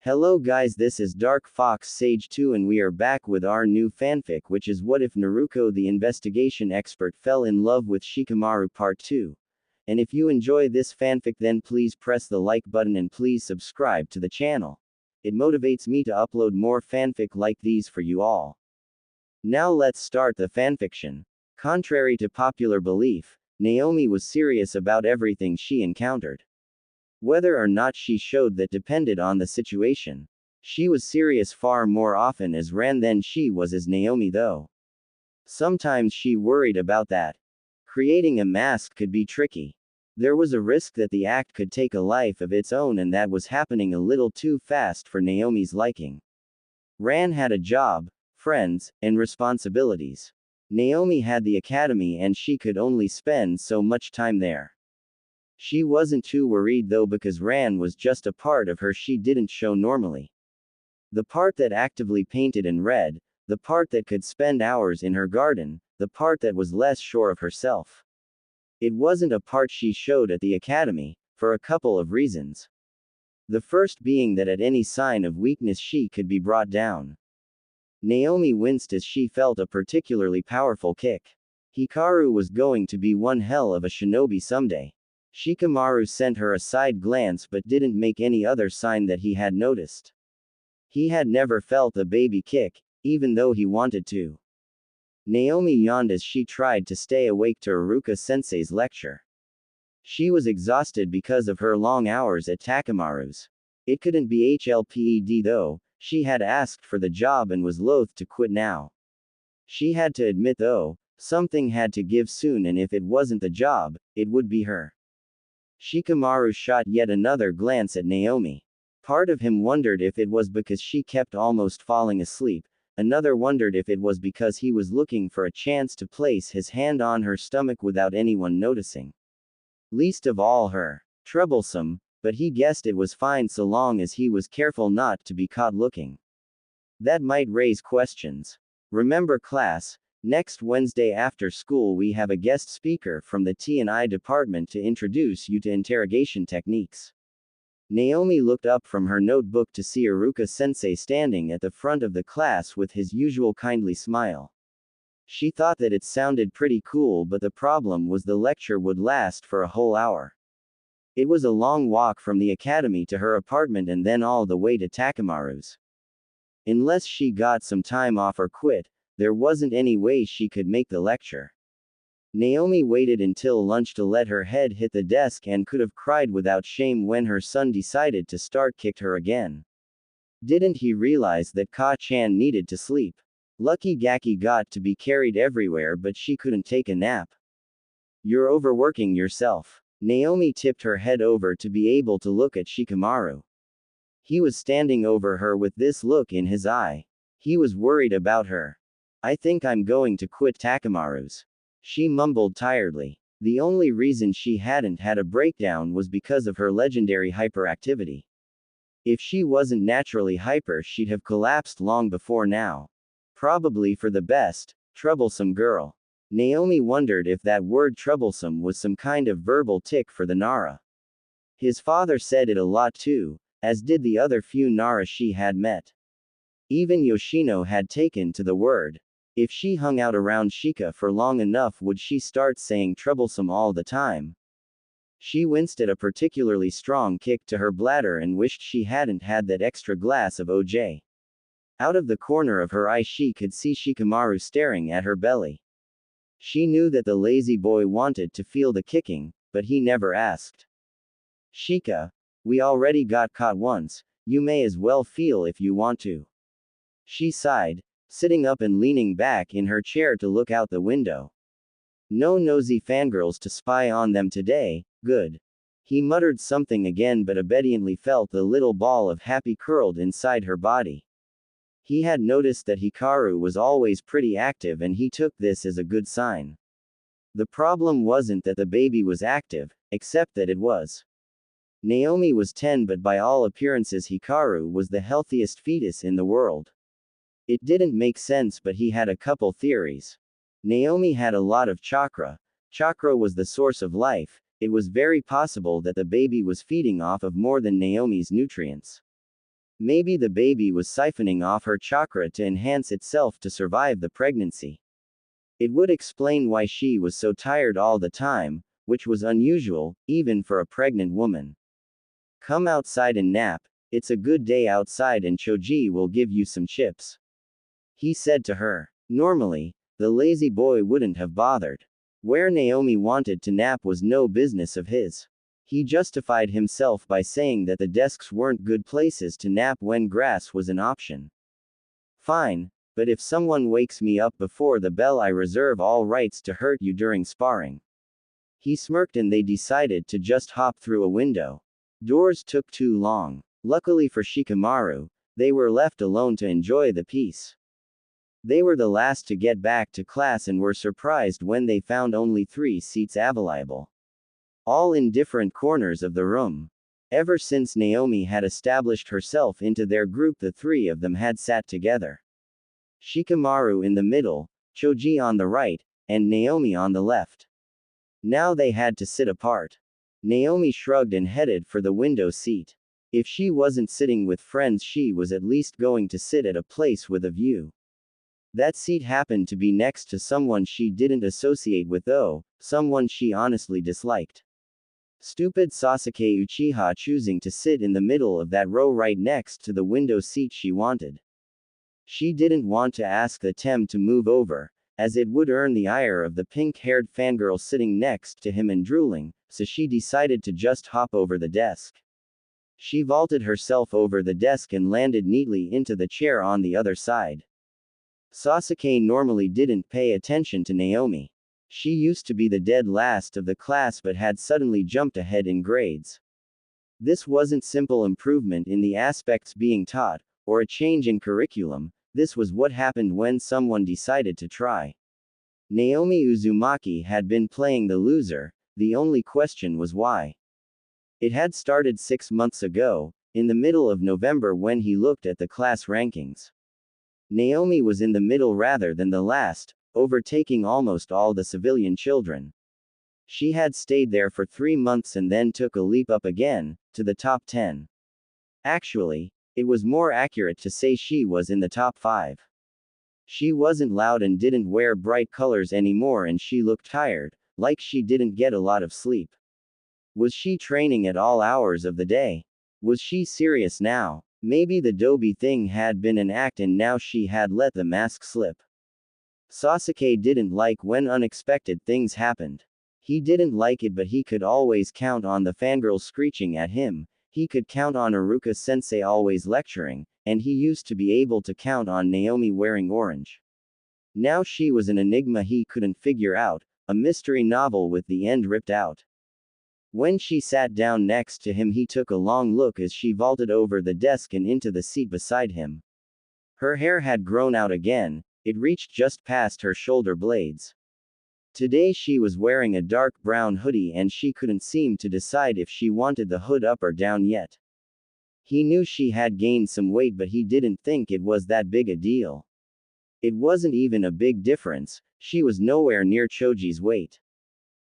Hello guys, this is Dark Fox Sage 2 and we are back with our new fanfic, which is What If Naruko the investigation expert fell in love with Shikamaru part 2. And if you enjoy this fanfic, then please press the like button and please subscribe to the channel. It motivates me to upload more fanfic like these for you all. Now let's start the fanfiction. Contrary to popular belief, Naomi was serious about everything she encountered. Whether or not she showed that depended on the situation. She was serious far more often as Ran than she was as Naomi though. Sometimes she worried about that. Creating a mask could be tricky. There was a risk that the act could take a life of its own, and that was happening a little too fast for Naomi's liking. Ran had a job, friends, and responsibilities. Naomi had the academy and she could only spend so much time there. She wasn't too worried though, because Ran was just a part of her she didn't show normally. The part that actively painted and read, the part that could spend hours in her garden, the part that was less sure of herself. It wasn't a part she showed at the academy, for a couple of reasons. The first being that at any sign of weakness she could be brought down. Naomi winced as she felt a particularly powerful kick. Hikaru was going to be one hell of a shinobi someday. Shikamaru sent her a side glance but didn't make any other sign that he had noticed. He had never felt a baby kick, even though he wanted to. Naomi yawned as she tried to stay awake to Iruka-sensei's lecture. She was exhausted because of her long hours at Takamaru's. It couldn't be HLPED though, she had asked for the job and was loath to quit now. She had to admit though, something had to give soon, and if it wasn't the job, it would be her. Shikamaru shot yet another glance at Naomi. Part of him wondered if it was because she kept almost falling asleep, another wondered if it was because he was looking for a chance to place his hand on her stomach without anyone noticing. Least of all her. Troublesome, but he guessed it was fine so long as he was careful not to be caught looking. That might raise questions. Remember class, next Wednesday after school we have a guest speaker from the T&I department to introduce you to interrogation techniques. Naomi looked up from her notebook to see Iruka-sensei standing at the front of the class with his usual kindly smile. She thought that it sounded pretty cool, but the problem was the lecture would last for a whole hour. It was a long walk from the academy to her apartment and then all the way to Takamaru's. Unless she got some time off or quit, there wasn't any way she could make the lecture. Naomi waited until lunch to let her head hit the desk and could have cried without shame when her son decided to start kicked her again. Didn't he realize that Ka-chan needed to sleep? Lucky Gaki got to be carried everywhere, but she couldn't take a nap. You're overworking yourself. Naomi tipped her head over to be able to look at Shikamaru. He was standing over her with this look in his eye. He was worried about her. I think I'm going to quit Takamaru's. She mumbled tiredly. The only reason she hadn't had a breakdown was because of her legendary hyperactivity. If she wasn't naturally hyper, she'd have collapsed long before now. Probably for the best. Troublesome girl. Naomi wondered if that word troublesome was some kind of verbal tick for the Nara. His father said it a lot too, as did the other few Nara she had met. Even Yoshino had taken to the word. If she hung out around Shika for long enough, would she start saying troublesome all the time? She winced at a particularly strong kick to her bladder and wished she hadn't had that extra glass of OJ. Out of the corner of her eye she could see Shikamaru staring at her belly. She knew that the lazy boy wanted to feel the kicking, but he never asked. Shika, we already got caught once, you may as well feel if you want to. She sighed, sitting up and leaning back in her chair to look out the window. No nosy fangirls to spy on them today, good. He muttered something again but obediently felt the little ball of happy curled inside her body. He had noticed that Hikaru was always pretty active and he took this as a good sign. The problem wasn't that the baby was active, except that it was. Naomi was 10, but by all appearances Hikaru was the healthiest fetus in the world. It didn't make sense, but he had a couple theories. Naomi had a lot of chakra. Chakra was the source of life. It was very possible that the baby was feeding off of more than Naomi's nutrients. Maybe the baby was siphoning off her chakra to enhance itself to survive the pregnancy. It would explain why she was so tired all the time, which was unusual, even for a pregnant woman. Come outside and nap, it's a good day outside and Choji will give you some chips, he said to her. Normally, the lazy boy wouldn't have bothered. Where Naomi wanted to nap was no business of his. He justified himself by saying that the desks weren't good places to nap when grass was an option. Fine, but if someone wakes me up before the bell, I reserve all rights to hurt you during sparring. He smirked and they decided to just hop through a window. Doors took too long. Luckily for Shikamaru, they were left alone to enjoy the peace. They were the last to get back to class and were surprised when they found only 3 seats available. All in different corners of the room. Ever since Naomi had established herself into their group, the 3 of them had sat together. Shikamaru in the middle, Choji on the right, and Naomi on the left. Now they had to sit apart. Naomi shrugged and headed for the window seat. If she wasn't sitting with friends, she was at least going to sit at a place with a view. That seat happened to be next to someone she didn't associate with, though, someone she honestly disliked. Stupid Sasuke Uchiha choosing to sit in the middle of that row right next to the window seat she wanted. She didn't want to ask the Tem to move over, as it would earn the ire of the pink-haired fangirl sitting next to him and drooling, so she decided to just hop over the desk. She vaulted herself over the desk and landed neatly into the chair on the other side. Sasuke normally didn't pay attention to Naomi. She used to be the dead last of the class but had suddenly jumped ahead in grades. This wasn't simple improvement in the aspects being taught, or a change in curriculum, this was what happened when someone decided to try. Naomi Uzumaki had been playing the loser, the only question was why. It had started 6 months ago, in the middle of November when he looked at the class rankings. Naomi was in the middle rather than the last, overtaking almost all the civilian children. She had stayed there for 3 months and then took a leap up again, to the top 10. Actually, it was more accurate to say she was in the top 5. She wasn't loud and didn't wear bright colors anymore, and she looked tired, like she didn't get a lot of sleep. Was she training at all hours of the day? Was she serious now? Maybe the Dobby thing had been an act and now she had let the mask slip. Sasuke didn't like when unexpected things happened. He didn't like it, but he could always count on the fangirl screeching at him, he could count on Iruka-sensei always lecturing, and he used to be able to count on Naomi wearing orange. Now she was an enigma he couldn't figure out, a mystery novel with the end ripped out. When she sat down next to him, he took a long look as she vaulted over the desk and into the seat beside him. Her hair had grown out again, it reached just past her shoulder blades. Today she was wearing a dark brown hoodie and she couldn't seem to decide if she wanted the hood up or down yet. He knew she had gained some weight, but he didn't think it was that big a deal. It wasn't even a big difference, she was nowhere near Choji's weight.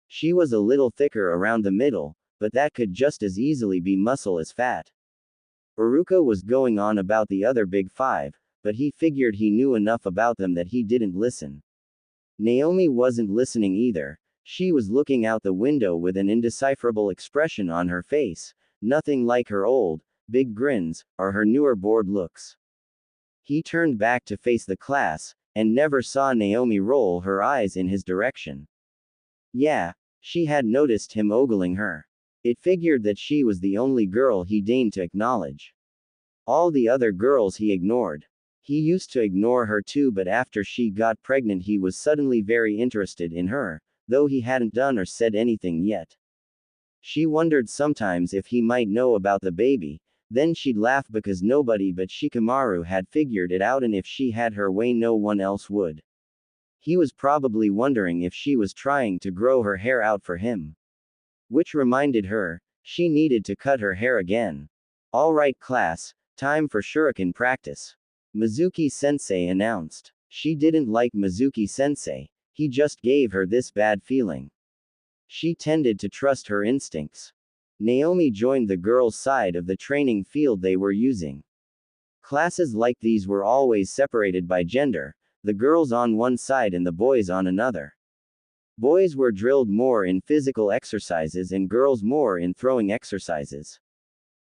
She was a little thicker around the middle, but that could just as easily be muscle as fat. Iruka was going on about the other big 5, but he figured he knew enough about them that he didn't listen. Naomi wasn't listening either. She was looking out the window with an indecipherable expression on her face, nothing like her old, big grins, or her newer bored looks. He turned back to face the class, and never saw Naomi roll her eyes in his direction. Yeah, she had noticed him ogling her. It figured that she was the only girl he deigned to acknowledge. All the other girls he ignored. He used to ignore her too, but after she got pregnant he was suddenly very interested in her, though he hadn't done or said anything yet. She wondered sometimes if he might know about the baby, then she'd laugh because nobody but Shikamaru had figured it out, and if she had her way no one else would. He was probably wondering if she was trying to grow her hair out for him. Which reminded her, she needed to cut her hair again. Alright class, time for shuriken practice. Mizuki-sensei announced. She didn't like Mizuki-sensei, he just gave her this bad feeling. She tended to trust her instincts. Naomi joined the girls' side of the training field they were using. Classes like these were always separated by gender, the girls on one side and the boys on another. Boys were drilled more in physical exercises and girls more in throwing exercises.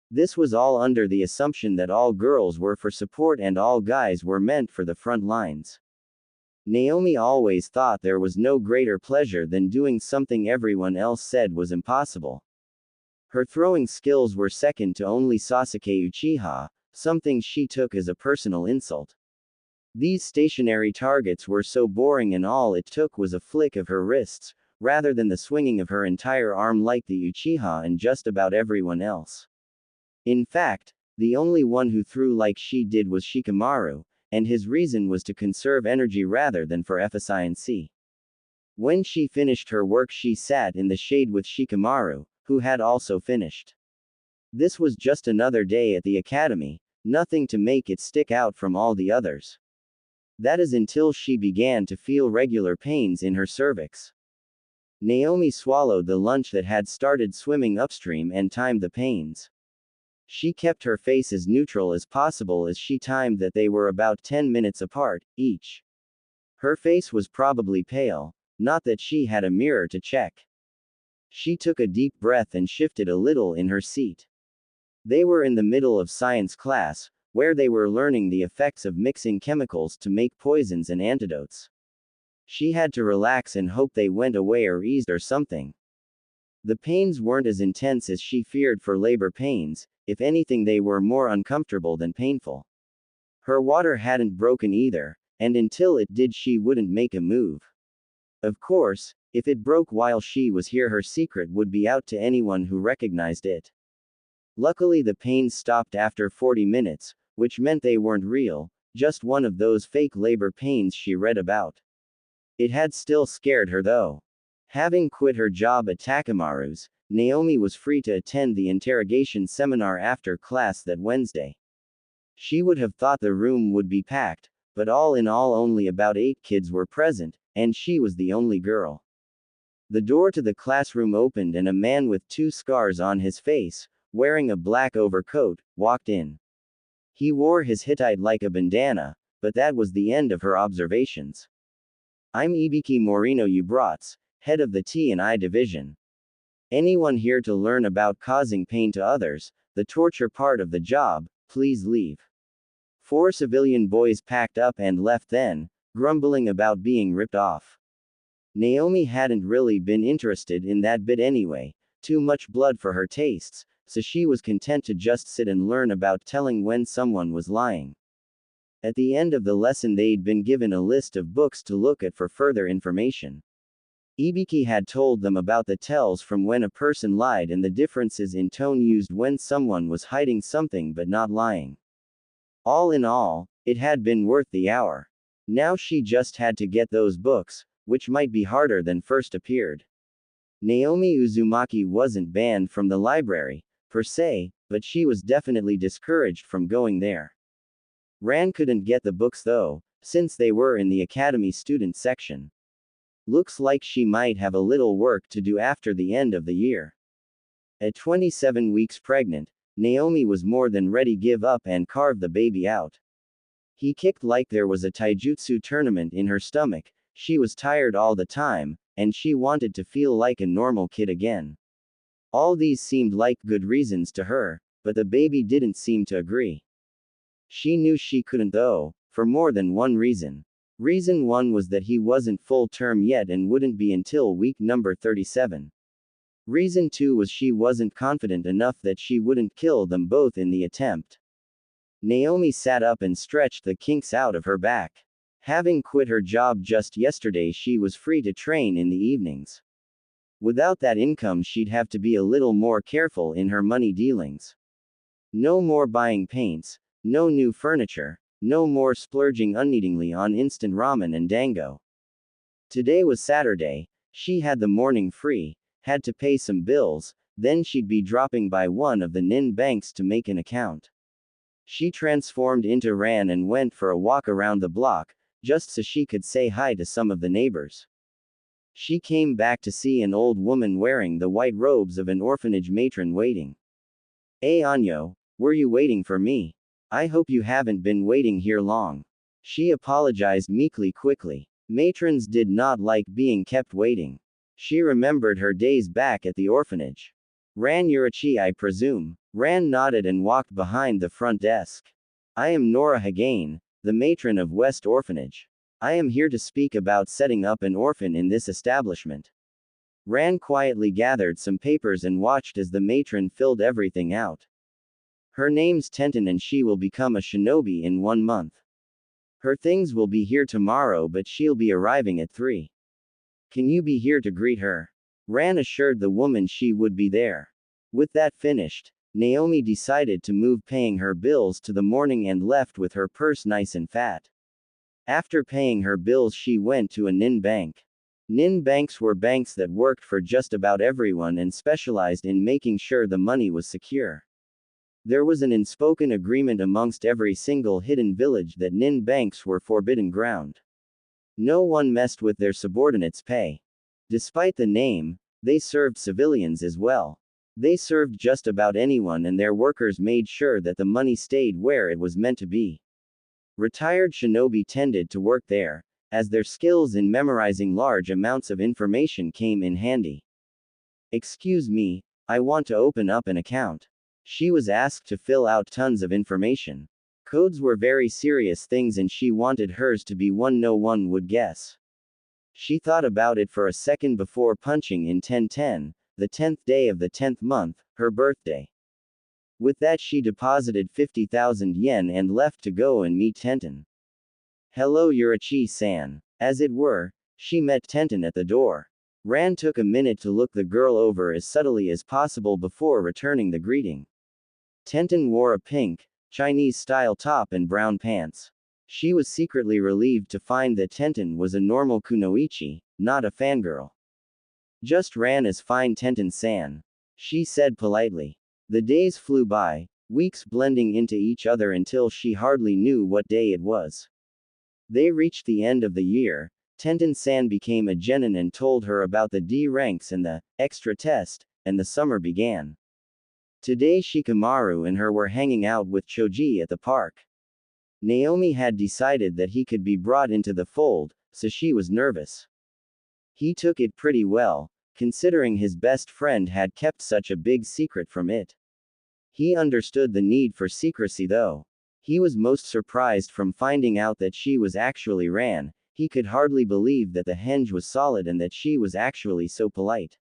This was all under the assumption that all girls were for support and all guys were meant for the front lines. Naomi always thought there was no greater pleasure than doing something everyone else said was impossible. Her throwing skills were second to only Sasuke Uchiha, something she took as a personal insult. These stationary targets were so boring and all it took was a flick of her wrists, rather than the swinging of her entire arm like the Uchiha and just about everyone else. In fact, the only one who threw like she did was Shikamaru, and his reason was to conserve energy rather than for efficiency. When she finished her work she sat in the shade with Shikamaru, who had also finished. This was just another day at the academy, nothing to make it stick out from all the others. That is until she began to feel regular pains in her cervix. Naomi swallowed the lunch that had started swimming upstream and timed the pains. She kept her face as neutral as possible as she timed that they were about 10 minutes apart, each. Her face was probably pale, not that she had a mirror to check. She took a deep breath and shifted a little in her seat. They were in the middle of science class, where they were learning the effects of mixing chemicals to make poisons and antidotes. She had to relax and hope they went away or eased or something. The pains weren't as intense as she feared for labor pains, if anything they were more uncomfortable than painful. Her water hadn't broken either, and until it did she wouldn't make a move. Of course, if it broke while she was here her secret would be out to anyone who recognized it. Luckily the pains stopped after 40 minutes, which meant they weren't real, just one of those fake labor pains she read about. It had still scared her though. Having quit her job at Takamaru's, Naomi was free to attend the interrogation seminar after class that Wednesday. She would have thought the room would be packed, but all in all only about 8 kids were present, and she was the only girl. The door to the classroom opened and a man with 2 scars on his face, wearing a black overcoat, walked in. He wore his Hittite like a bandana, but that was the end of her observations. I'm Ibiki Morino Ubrats, head of the T&I division. Anyone here to learn about causing pain to others, the torture part of the job, please leave. 4 civilian boys packed up and left then, grumbling about being ripped off. Naomi hadn't really been interested in that bit anyway, too much blood for her tastes, so she was content to just sit and learn about telling when someone was lying. At the end of the lesson they'd been given a list of books to look at for further information. Ibiki had told them about the tells from when a person lied and the differences in tone used when someone was hiding something but not lying. All in all, it had been worth the hour. Now she just had to get those books, which might be harder than first appeared. Naomi Uzumaki wasn't banned from the library, per se, but she was definitely discouraged from going there. Ran couldn't get the books though, since they were in the academy student section. Looks like she might have a little work to do after the end of the year. At 27 weeks pregnant, Naomi was more than ready to give up and carve the baby out. He kicked like there was a taijutsu tournament in her stomach, she was tired all the time, and she wanted to feel like a normal kid again. All these seemed like good reasons to her, but the baby didn't seem to agree. She knew she couldn't though, for more than one reason. Reason 1 was that he wasn't full term yet and wouldn't be until week number 37. Reason 2 was she wasn't confident enough that she wouldn't kill them both in the attempt. Naomi sat up and stretched the kinks out of her back. Having quit her job just yesterday she was free to train in the evenings. Without that income she'd have to be a little more careful in her money dealings. No more buying paints, no new furniture, no more splurging unneedingly on instant ramen and dango. Today was Saturday, she had the morning free, had to pay some bills, then she'd be dropping by one of the Nin banks to make an account. She transformed into Ran and went for a walk around the block, just so she could say hi to some of the neighbors. She came back to see an old woman wearing the white robes of an orphanage matron waiting. "Hey Anyo, were you waiting for me?" I hope you haven't been waiting here long. She apologized meekly quickly. Matrons did not like being kept waiting. She remembered her days back at the orphanage. Ran Yurichi, I presume. Ran nodded and walked behind the front desk. I am Nora Hagane, the matron of West Orphanage. I am here to speak about setting up an orphan in this establishment. Ran quietly gathered some papers and watched as the matron filled everything out. Her name's Tenten and she will become a shinobi in 1 month. Her things will be here tomorrow, but she'll be arriving at 3. Can you be here to greet her? Ran assured the woman she would be there. With that finished, Naomi decided to move paying her bills to the morning and left with her purse nice and fat. After paying her bills, she went to a nin bank. Nin banks were banks that worked for just about everyone and specialized in making sure the money was secure. There was an unspoken agreement amongst every single hidden village that nin banks were forbidden ground. No one messed with their subordinates' pay. Despite the name, they served civilians as well. They served just about anyone and their workers made sure that the money stayed where it was meant to be. Retired shinobi tended to work there, as their skills in memorizing large amounts of information came in handy. Excuse me, I want to open up an account. She was asked to fill out tons of information. Codes were very serious things and she wanted hers to be one no one would guess. She thought about it for a second before punching in 1010, the 10th day of the 10th month, her birthday. With that she deposited 50,000 yen and left to go and meet Tenten. Hello Yurichi-san. As it were, she met Tenten at the door. Ran took a minute to look the girl over as subtly as possible before returning the greeting. Tenten wore a pink, Chinese-style top and brown pants. She was secretly relieved to find that Tenten was a normal kunoichi, not a fangirl. Just ran as fine Tenten-san. She said politely. The days flew by, weeks blending into each other until she hardly knew what day it was. They reached the end of the year. Tenten-san became a genin and told her about the D ranks and the extra test, and the summer began. Today Shikamaru and her were hanging out with Choji at the park. Naomi had decided that he could be brought into the fold, so she was nervous. He took it pretty well, considering his best friend had kept such a big secret from it. He understood the need for secrecy though. He was most surprised from finding out that she was actually Ran. He could hardly believe that the henge was solid and that she was actually so polite.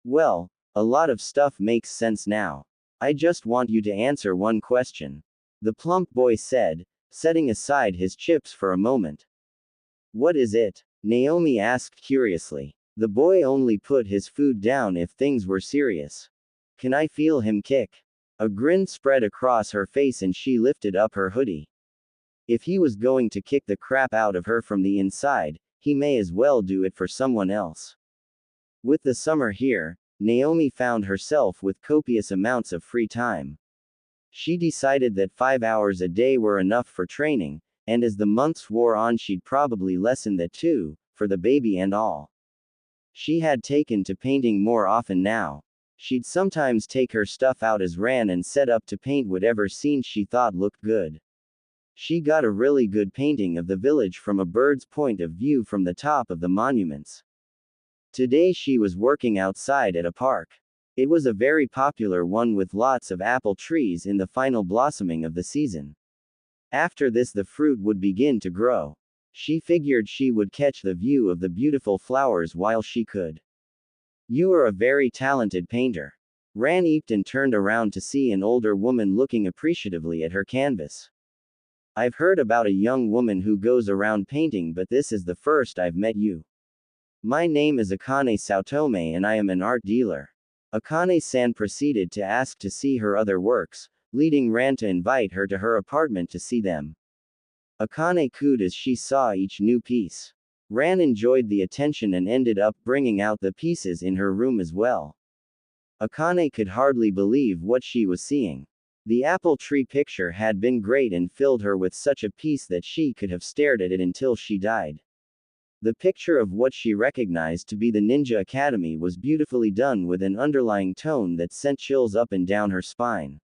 Well, a lot of stuff makes sense now. I just want you to answer one question. The plump boy said, setting aside his chips for a moment. What is it? Naomi asked curiously. The boy only put his food down if things were serious. Can I feel him kick? A grin spread across her face and she lifted up her hoodie. If he was going to kick the crap out of her from the inside, he may as well do it for someone else. With the summer here, Naomi found herself with copious amounts of free time. She decided that 5 hours a day were enough for training, and as the months wore on she'd probably lessen that too, for the baby and all. She had taken to painting more often now. She'd sometimes take her stuff out as Ran and set up to paint whatever scene she thought looked good. She got a really good painting of the village from a bird's point of view from the top of the monuments. Today she was working outside at a park. It was a very popular one with lots of apple trees in the final blossoming of the season. After this the fruit would begin to grow. She figured she would catch the view of the beautiful flowers while she could. You are a very talented painter. Ran eeped and turned around to see an older woman looking appreciatively at her canvas. I've heard about a young woman who goes around painting, but this is the first I've met you. My name is Akane Saotome and I am an art dealer. Akane-san proceeded to ask to see her other works, leading Ran to invite her to her apartment to see them. Akane cooed as she saw each new piece. Ran enjoyed the attention and ended up bringing out the pieces in her room as well. Akane could hardly believe what she was seeing. The apple tree picture had been great and filled her with such a peace that she could have stared at it until she died. The picture of what she recognized to be the Ninja Academy was beautifully done with an underlying tone that sent chills up and down her spine.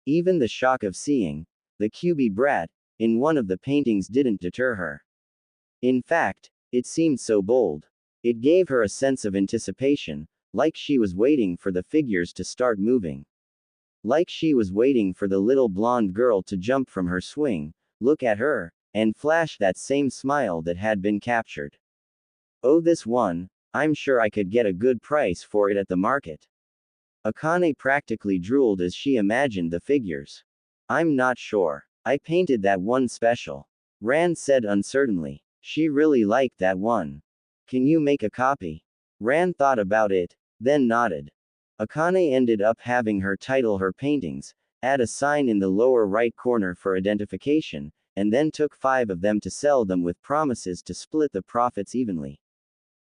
Even the shock of seeing the QB brat, in one of the paintings didn't deter her. In fact, it seemed so bold. It gave her a sense of anticipation, like she was waiting for the figures to start moving. Like she was waiting for the little blonde girl to jump from her swing, look at her, and flash that same smile that had been captured. Oh, this one, I'm sure I could get a good price for it at the market. Akane practically drooled as she imagined the figures. I'm not sure. I painted that one special. Ran said uncertainly. She really liked that one. Can you make a copy? Ran thought about it, then nodded. Akane ended up having her title her paintings, add a sign in the lower right corner for identification, and then took 5 of them to sell them with promises to split the profits evenly.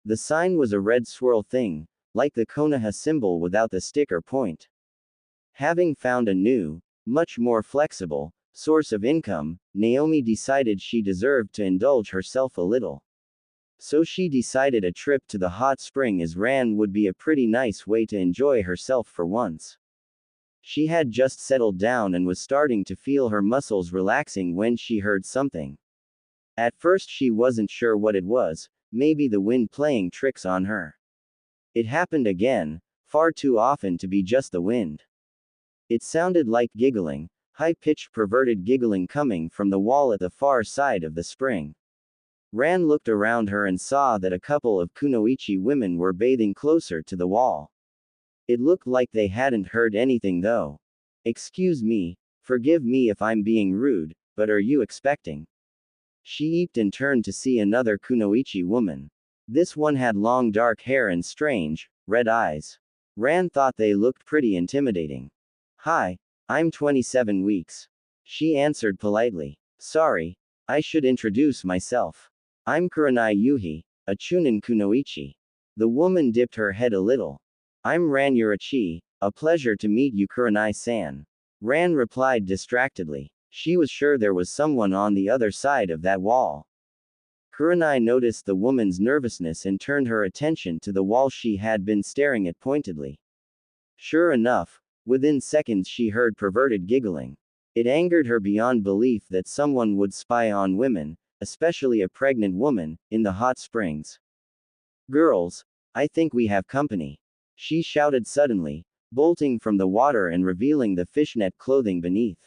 The sign was a red swirl thing, like the Konoha symbol without the stick or point. Having found a new, much more flexible, source of income, Naomi decided she deserved to indulge herself a little. So she decided a trip to the hot spring as Ran would be a pretty nice way to enjoy herself for once. She had just settled down and was starting to feel her muscles relaxing when she heard something. At first she wasn't sure what it was, maybe the wind playing tricks on her. It happened again, far too often to be just the wind. It sounded like giggling, high-pitched perverted giggling coming from the wall at the far side of the spring. Ran looked around her and saw that a couple of kunoichi women were bathing closer to the wall. It looked like they hadn't heard anything though. Excuse me, forgive me if I'm being rude, but are you expecting? She eeped and turned to see another kunoichi woman. This one had long dark hair and strange, red eyes. Ran thought they looked pretty intimidating. Hi, I'm 27 weeks. She answered politely. Sorry, I should introduce myself. I'm Kurenai Yuhi, a Chunin kunoichi. The woman dipped her head a little. I'm Ran Yurachi, a pleasure to meet you Kurenai-san. Ran replied distractedly. She was sure there was someone on the other side of that wall. Kurenai noticed the woman's nervousness and turned her attention to the wall she had been staring at pointedly. Sure enough, within seconds she heard perverted giggling. It angered her beyond belief that someone would spy on women, especially a pregnant woman, in the hot springs. Girls, I think we have company. She shouted suddenly, bolting from the water and revealing the fishnet clothing beneath.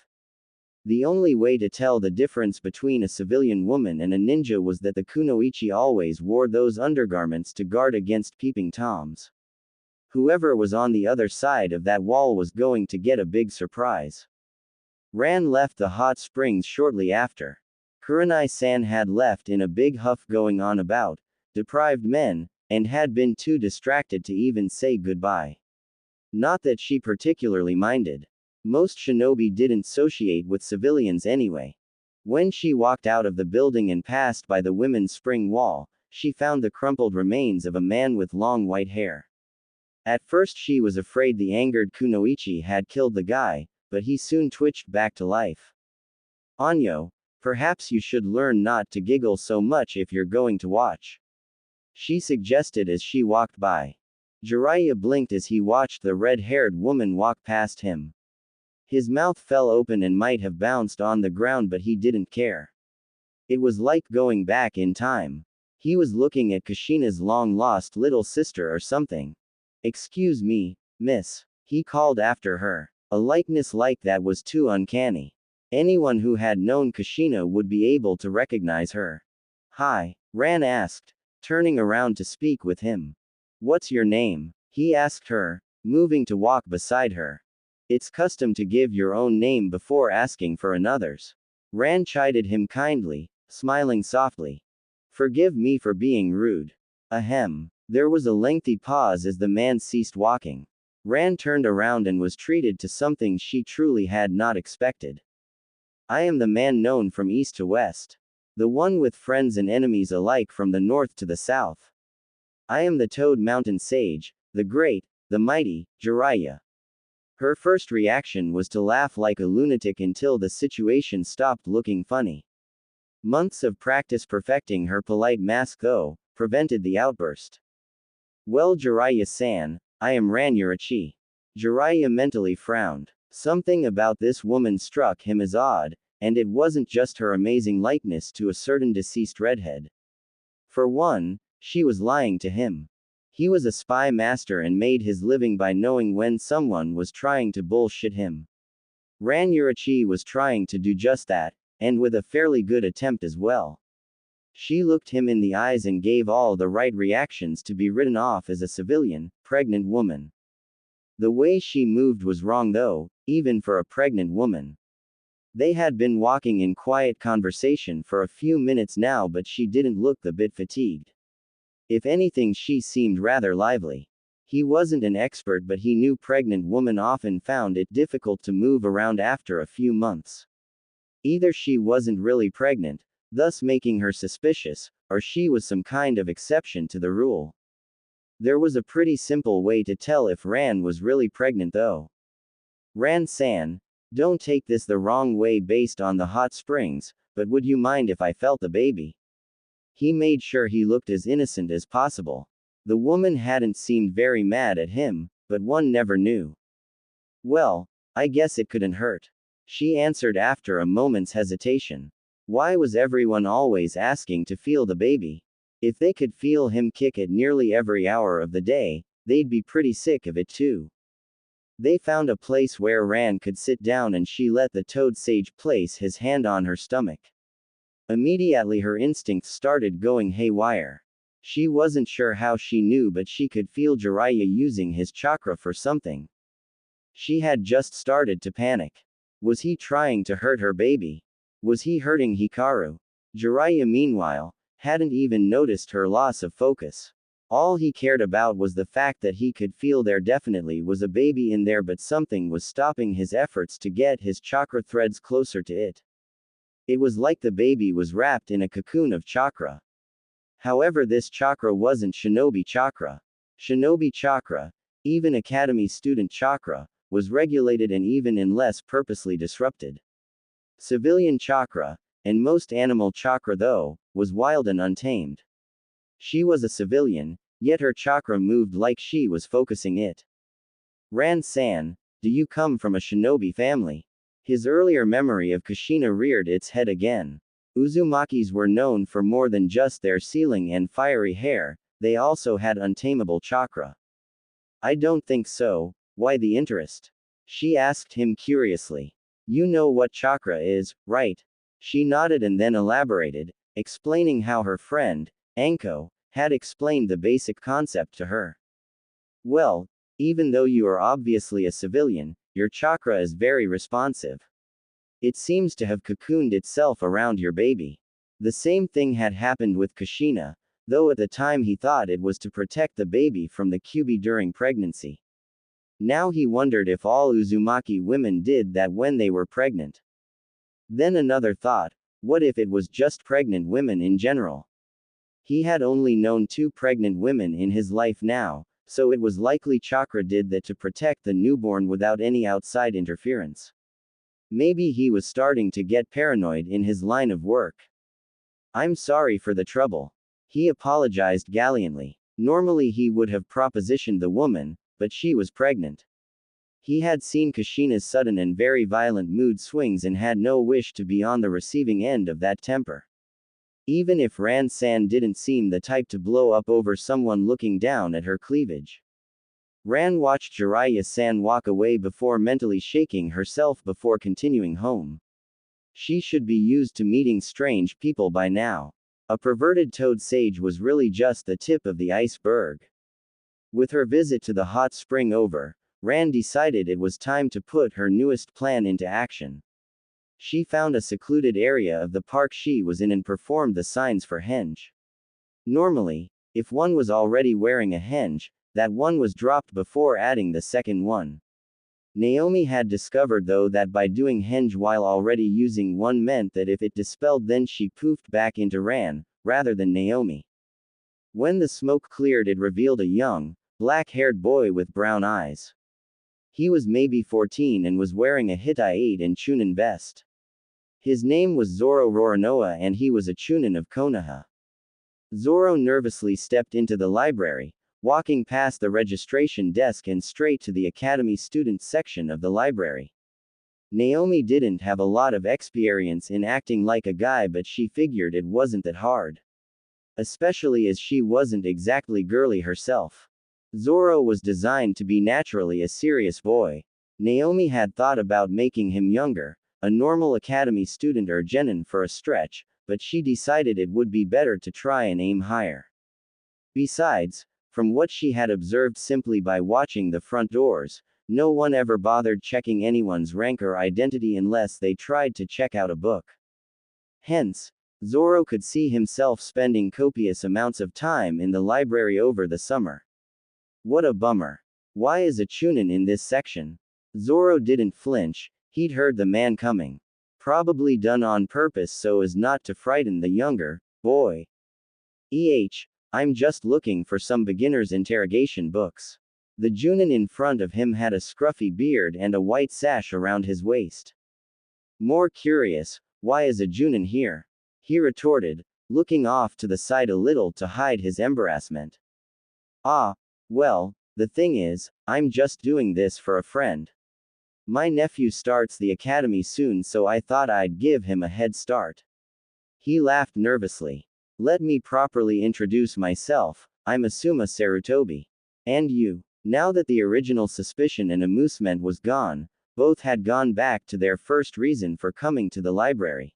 The only way to tell the difference between a civilian woman and a ninja was that the kunoichi always wore those undergarments to guard against peeping toms. Whoever was on the other side of that wall was going to get a big surprise. Ran left the hot springs shortly after. Kurenai-san had left in a big huff going on about deprived men, and had been too distracted to even say goodbye. Not that she particularly minded. Most shinobi didn't associate with civilians anyway. When she walked out of the building and passed by the women's spring wall, she found the crumpled remains of a man with long white hair. At first she was afraid the angered kunoichi had killed the guy, but he soon twitched back to life. Anyo, perhaps you should learn not to giggle so much if you're going to watch. She suggested as she walked by. Jiraiya blinked as he watched the red-haired woman walk past him. His mouth fell open and might have bounced on the ground, but he didn't care. It was like going back in time. He was looking at Kushina's long-lost little sister or something. Excuse me, miss, he called after her. A likeness like that was too uncanny. Anyone who had known Kushina would be able to recognize her. Hi, Ran asked, turning around to speak with him. What's your name? He asked her, moving to walk beside her. It's custom to give your own name before asking for another's. Ran chided him kindly, smiling softly. Forgive me for being rude. Ahem. There was a lengthy pause as the man ceased walking. Ran turned around and was treated to something she truly had not expected. I am the man known from east to west. The one with friends and enemies alike from the north to the south. I am the Toad Mountain Sage, the great, the mighty, Jiraiya. Her first reaction was to laugh like a lunatic until the situation stopped looking funny. Months of practice perfecting her polite mask though, prevented the outburst. Well Jiraiya-san, I am Ran Yurachi. Jiraiya mentally frowned. Something about this woman struck him as odd, and it wasn't just her amazing likeness to a certain deceased redhead. For one, she was lying to him. He was a spy master and made his living by knowing when someone was trying to bullshit him. Ran Yurachi was trying to do just that, and with a fairly good attempt as well. She looked him in the eyes and gave all the right reactions to be written off as a civilian, pregnant woman. The way she moved was wrong though, even for a pregnant woman. They had been walking in quiet conversation for a few minutes now, but she didn't look a bit fatigued. If anything, she seemed rather lively. He wasn't an expert, but he knew pregnant women often found it difficult to move around after a few months. Either she wasn't really pregnant, thus making her suspicious, or she was some kind of exception to the rule. There was a pretty simple way to tell if Ran was really pregnant though. Ran-san, don't take this the wrong way based on the hot springs, but would you mind if I felt the baby? He made sure he looked as innocent as possible. The woman hadn't seemed very mad at him, but one never knew. Well, I guess it couldn't hurt. She answered after a moment's hesitation. Why was everyone always asking to feel the baby? If they could feel him kick it nearly every hour of the day, they'd be pretty sick of it too. They found a place where Ran could sit down and she let the toad sage place his hand on her stomach. Immediately her instincts started going haywire. She wasn't sure how she knew, but she could feel Jiraiya using his chakra for something. She had just started to panic. Was he trying to hurt her baby? Was he hurting Hikaru? Jiraiya, meanwhile, hadn't even noticed her loss of focus. All he cared about was the fact that he could feel there definitely was a baby in there, but something was stopping his efforts to get his chakra threads closer to it. It was like the baby was wrapped in a cocoon of chakra. However, this chakra wasn't shinobi chakra. Shinobi chakra, even academy student chakra, was regulated and even in less purposely disrupted. Civilian chakra, and most animal chakra though, was wild and untamed. She was a civilian, yet her chakra moved like she was focusing it. Ran-san, do you come from a shinobi family? His earlier memory of Kushina reared its head again. Uzumakis were known for more than just their sealing and fiery hair, they also had untamable chakra. I don't think so, why the interest? She asked him curiously. You know what chakra is, right? She nodded and then elaborated, explaining how her friend, Anko, had explained the basic concept to her. Well, even though you are obviously a civilian, your chakra is very responsive. It seems to have cocooned itself around your baby. The same thing had happened with Kushina, though at the time he thought it was to protect the baby from the Kyuubi during pregnancy. Now he wondered if all Uzumaki women did that when they were pregnant. Then another thought, what if it was just pregnant women in general? He had only known 2 pregnant women in his life now, so it was likely chakra did that to protect the newborn without any outside interference. Maybe he was starting to get paranoid in his line of work. I'm sorry for the trouble. He apologized gallantly. Normally he would have propositioned the woman, but she was pregnant. He had seen Kushina's sudden and very violent mood swings and had no wish to be on the receiving end of that temper. Even if Ran-san didn't seem the type to blow up over someone looking down at her cleavage. Ran watched Jiraiya-san walk away before mentally shaking herself before continuing home. She should be used to meeting strange people by now. A perverted toad sage was really just the tip of the iceberg. With her visit to the hot spring over, Ran decided it was time to put her newest plan into action. She found a secluded area of the park she was in and performed the signs for henge. Normally, if one was already wearing a henge, that one was dropped before adding the second one. Naomi had discovered though that by doing henge while already using one meant that if it dispelled then she poofed back into Ran, rather than Naomi. When the smoke cleared it revealed a young, black-haired boy with brown eyes. He was maybe 14 and was wearing a Hittite and Chunin vest. His name was Zoro Roranoa and he was a Chunin of Konoha. Zoro nervously stepped into the library, walking past the registration desk and straight to the academy student section of the library. Naomi didn't have a lot of experience in acting like a guy, but she figured it wasn't that hard. Especially as she wasn't exactly girly herself. Zoro was designed to be naturally a serious boy. Naomi had thought about making him younger, a normal academy student or genin for a stretch, but she decided it would be better to try and aim higher. Besides, from what she had observed simply by watching the front doors, no one ever bothered checking anyone's rank or identity unless they tried to check out a book. Hence, Zoro could see himself spending copious amounts of time in the library over the summer. What a bummer. Why is a chunin in this section? Zoro didn't flinch, he'd heard the man coming. Probably done on purpose so as not to frighten the younger boy. I'm just looking for some beginner's interrogation books. The Junin in front of him had a scruffy beard and a white sash around his waist. More curious, why is a Junin here? He retorted, looking off to the side a little to hide his embarrassment. Well, the thing is, I'm just doing this for a friend. My nephew starts the academy soon, so I thought I'd give him a head start. He laughed nervously. Let me properly introduce myself, I'm Asuma Sarutobi. And you? Now that the original suspicion and amusement was gone, both had gone back to their first reason for coming to the library.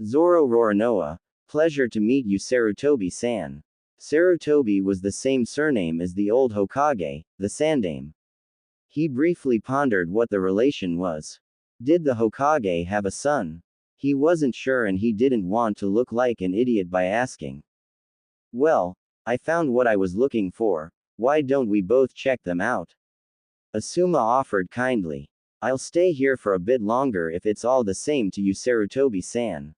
Zoro Roranoa, pleasure to meet you Sarutobi-san. Sarutobi was the same surname as the old Hokage, the Sandaime. He briefly pondered what the relation was. Did the Hokage have a son? He wasn't sure and he didn't want to look like an idiot by asking. Well, I found what I was looking for, why don't we both check them out? Asuma offered kindly. I'll stay here for a bit longer if it's all the same to you Sarutobi-san.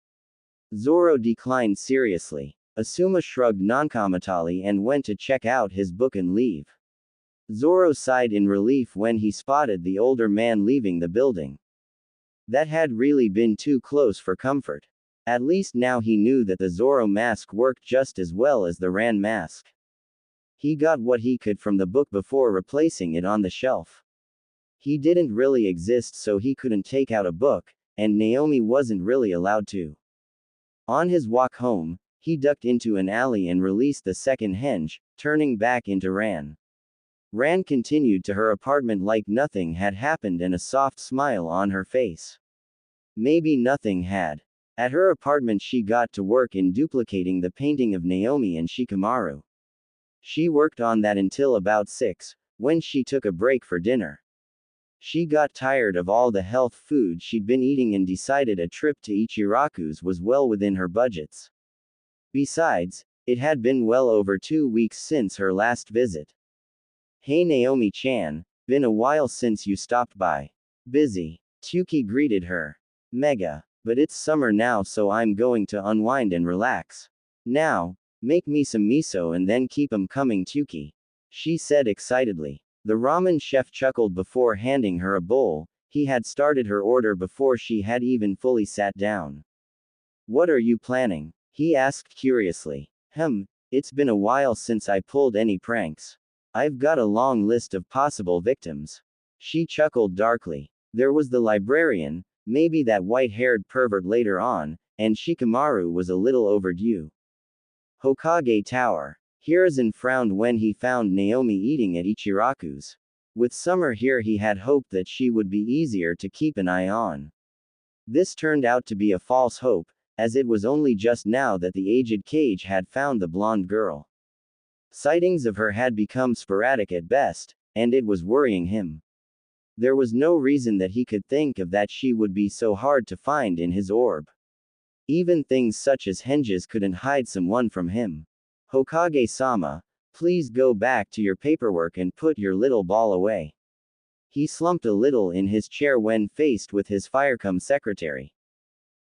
Zoro declined seriously. Asuma shrugged noncommittally and went to check out his book and leave. Zoro sighed in relief when he spotted the older man leaving the building. That had really been too close for comfort. At least now he knew that the Zoro mask worked just as well as the Ran mask. He got what he could from the book before replacing it on the shelf. He didn't really exist, so he couldn't take out a book, and Naomi wasn't really allowed to. On his walk home, he ducked into an alley and released the second henge, turning back into Ran. Ran continued to her apartment like nothing had happened and a soft smile on her face. Maybe nothing had. At her apartment she got to work in duplicating the painting of Naomi and Shikamaru. She worked on that until about 6, when she took a break for dinner. She got tired of all the health food she'd been eating and decided a trip to Ichiraku's was well within her budgets. Besides, it had been well over 2 weeks since her last visit. Hey Naomi-chan, been a while since you stopped by. Busy. Tuki greeted her. Mega. But it's summer now, so I'm going to unwind and relax. Now, make me some miso and then keep 'em coming Tuki. She said excitedly. The ramen chef chuckled before handing her a bowl. He had started her order before she had even fully sat down. What are you planning? He asked curiously. It's been a while since I pulled any pranks. I've got a long list of possible victims. She chuckled darkly. There was the librarian, maybe that white-haired pervert later on, and Shikamaru was a little overdue. Hokage Tower. Hiruzen frowned when he found Naomi eating at Ichiraku's. With summer here he had hoped that she would be easier to keep an eye on. This turned out to be a false hope, as it was only just now that the aged Cage had found the blonde girl. Sightings of her had become sporadic at best, and it was worrying him. There was no reason that he could think of that she would be so hard to find in his orb. Even things such as henges couldn't hide someone from him. Hokage-sama, please go back to your paperwork and put your little ball away. He slumped a little in his chair when faced with his firecome secretary.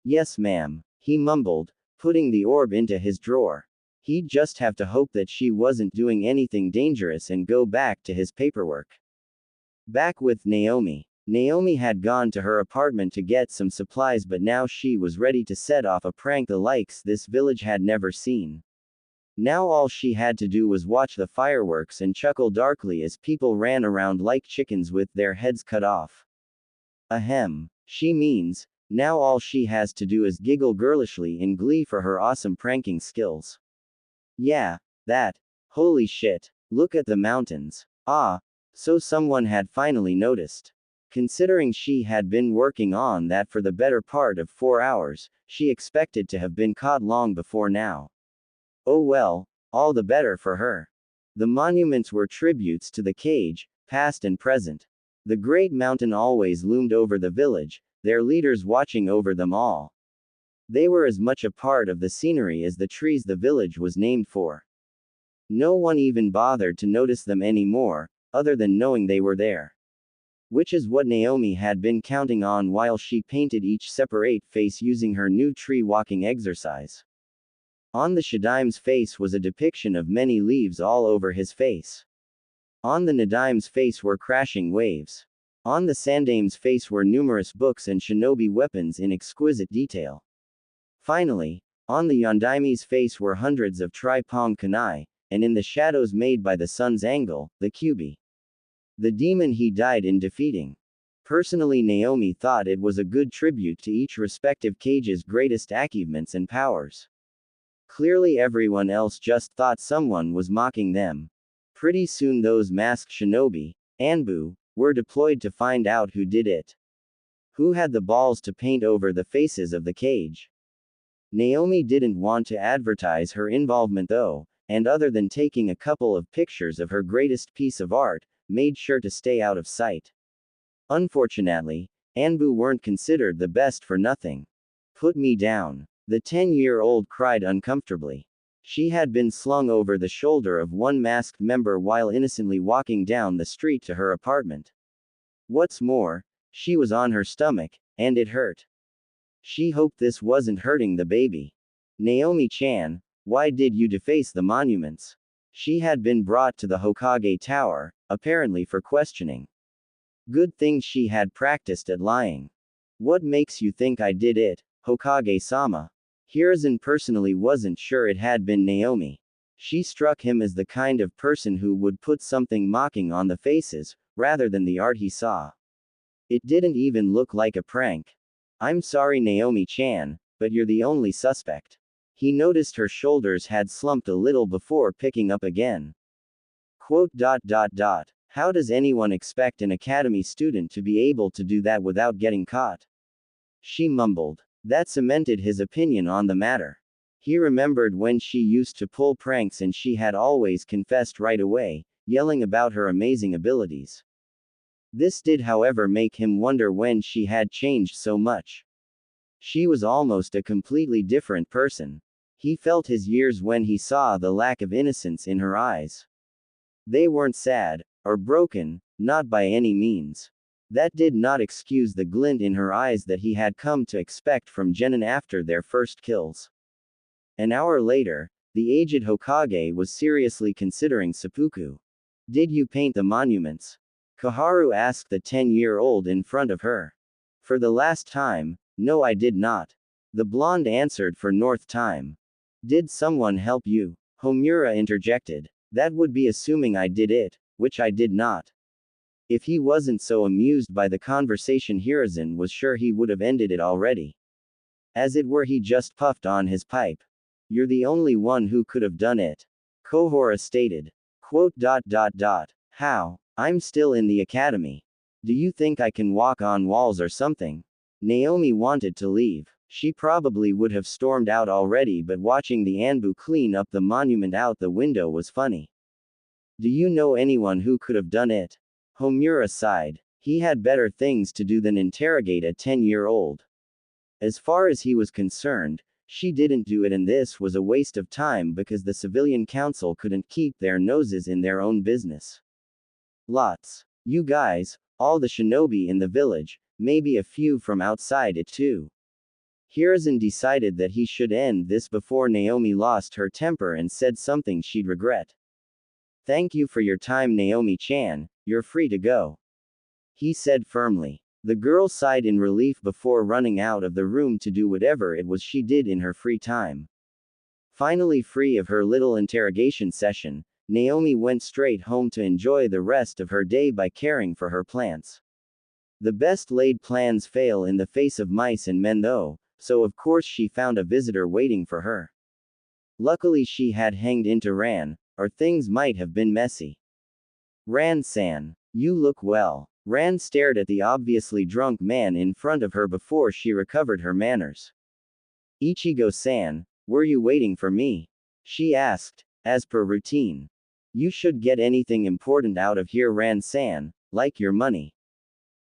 Yes ma'am, he mumbled, putting the orb into his drawer. He'd just have to hope that she wasn't doing anything dangerous and go back to his paperwork. Back with Naomi. Naomi had gone to her apartment to get some supplies, but now she was ready to set off a prank the likes this village had never seen. Now all she had to do was watch the fireworks and chuckle darkly as people ran around like chickens with their heads cut off. Ahem. She means, now all she has to do is giggle girlishly in glee for her awesome pranking skills. Yeah, that. Holy shit. Look at the mountains. Ah, so someone had finally noticed. Considering she had been working on that for the better part of 4 hours, she expected to have been caught long before now. Oh well, all the better for her. The monuments were tributes to the cage, past and present. The great mountain always loomed over the village, their leaders watching over them all. They were as much a part of the scenery as the trees the village was named for. No one even bothered to notice them anymore, other than knowing they were there. Which is what Naomi had been counting on while she painted each separate face using her new tree walking exercise. On the Shadime's face was a depiction of many leaves all over his face. On the Nadime's face were crashing waves. On the Sandame's face were numerous books and shinobi weapons in exquisite detail. Finally, on the Yondaime's face were hundreds of tri-pong kunai, and in the shadows made by the sun's angle, the Kyubi. The demon he died in defeating. Personally, Naomi thought it was a good tribute to each respective cage's greatest achievements and powers. Clearly everyone else just thought someone was mocking them. Pretty soon those masked shinobi, Anbu, were deployed to find out who did it. Who had the balls to paint over the faces of the cage? Naomi didn't want to advertise her involvement though, and other than taking a couple of pictures of her greatest piece of art, made sure to stay out of sight. Unfortunately, Anbu weren't considered the best for nothing. Put me down. The 10-year-old cried uncomfortably. She had been slung over the shoulder of one masked member while innocently walking down the street to her apartment. What's more, she was on her stomach, and it hurt. She hoped this wasn't hurting the baby. Naomi-chan, why did you deface the monuments? She had been brought to the Hokage Tower, apparently for questioning. Good thing she had practiced at lying. What makes you think I did it, Hokage-sama? Hiruzen personally wasn't sure it had been Naomi. She struck him as the kind of person who would put something mocking on the faces, rather than the art he saw. It didn't even look like a prank. I'm sorry Naomi-chan, but you're the only suspect. He noticed her shoulders had slumped a little before picking up again. Quote. How does anyone expect an academy student to be able to do that without getting caught? She mumbled. That cemented his opinion on the matter. He remembered when she used to pull pranks and she had always confessed right away, yelling about her amazing abilities. This did however make him wonder when she had changed so much. She was almost a completely different person. He felt his years when he saw the lack of innocence in her eyes. They weren't sad, or broken, not by any means. That did not excuse the glint in her eyes that he had come to expect from Genin after their first kills. An hour later, the aged Hokage was seriously considering seppuku. Did you paint the monuments? Koharu asked the 10-year-old in front of her. For the last time, no I did not. The blonde answered for north time. Did someone help you? Homura interjected. That would be assuming I did it, which I did not. If he wasn't so amused by the conversation Hiruzen was sure he would have ended it already. As it were he just puffed on his pipe. You're the only one who could have done it. Kohora stated. Quote. How? I'm still in the academy. Do you think I can walk on walls or something? Naomi wanted to leave. She probably would have stormed out already but watching the Anbu clean up the monument out the window was funny. Do you know anyone who could have done it? Homura sighed. He had better things to do than interrogate a 10-year-old. As far as he was concerned, she didn't do it and this was a waste of time because the civilian council couldn't keep their noses in their own business. Lots. You guys, all the shinobi in the village, maybe a few from outside it too. Hiruzen decided that he should end this before Naomi lost her temper and said something she'd regret. Thank you for your time Naomi-chan, you're free to go. He said firmly. The girl sighed in relief before running out of the room to do whatever it was she did in her free time. Finally free of her little interrogation session, Naomi went straight home to enjoy the rest of her day by caring for her plants. The best laid plans fail in the face of mice and men though, so of course she found a visitor waiting for her. Luckily she had hanged into Ran, or things might have been messy. Ran-san, you look well. Ran stared at the obviously drunk man in front of her before she recovered her manners. Ichigo-san, were you waiting for me? She asked, as per routine. You should get anything important out of here, Ran-san, like your money.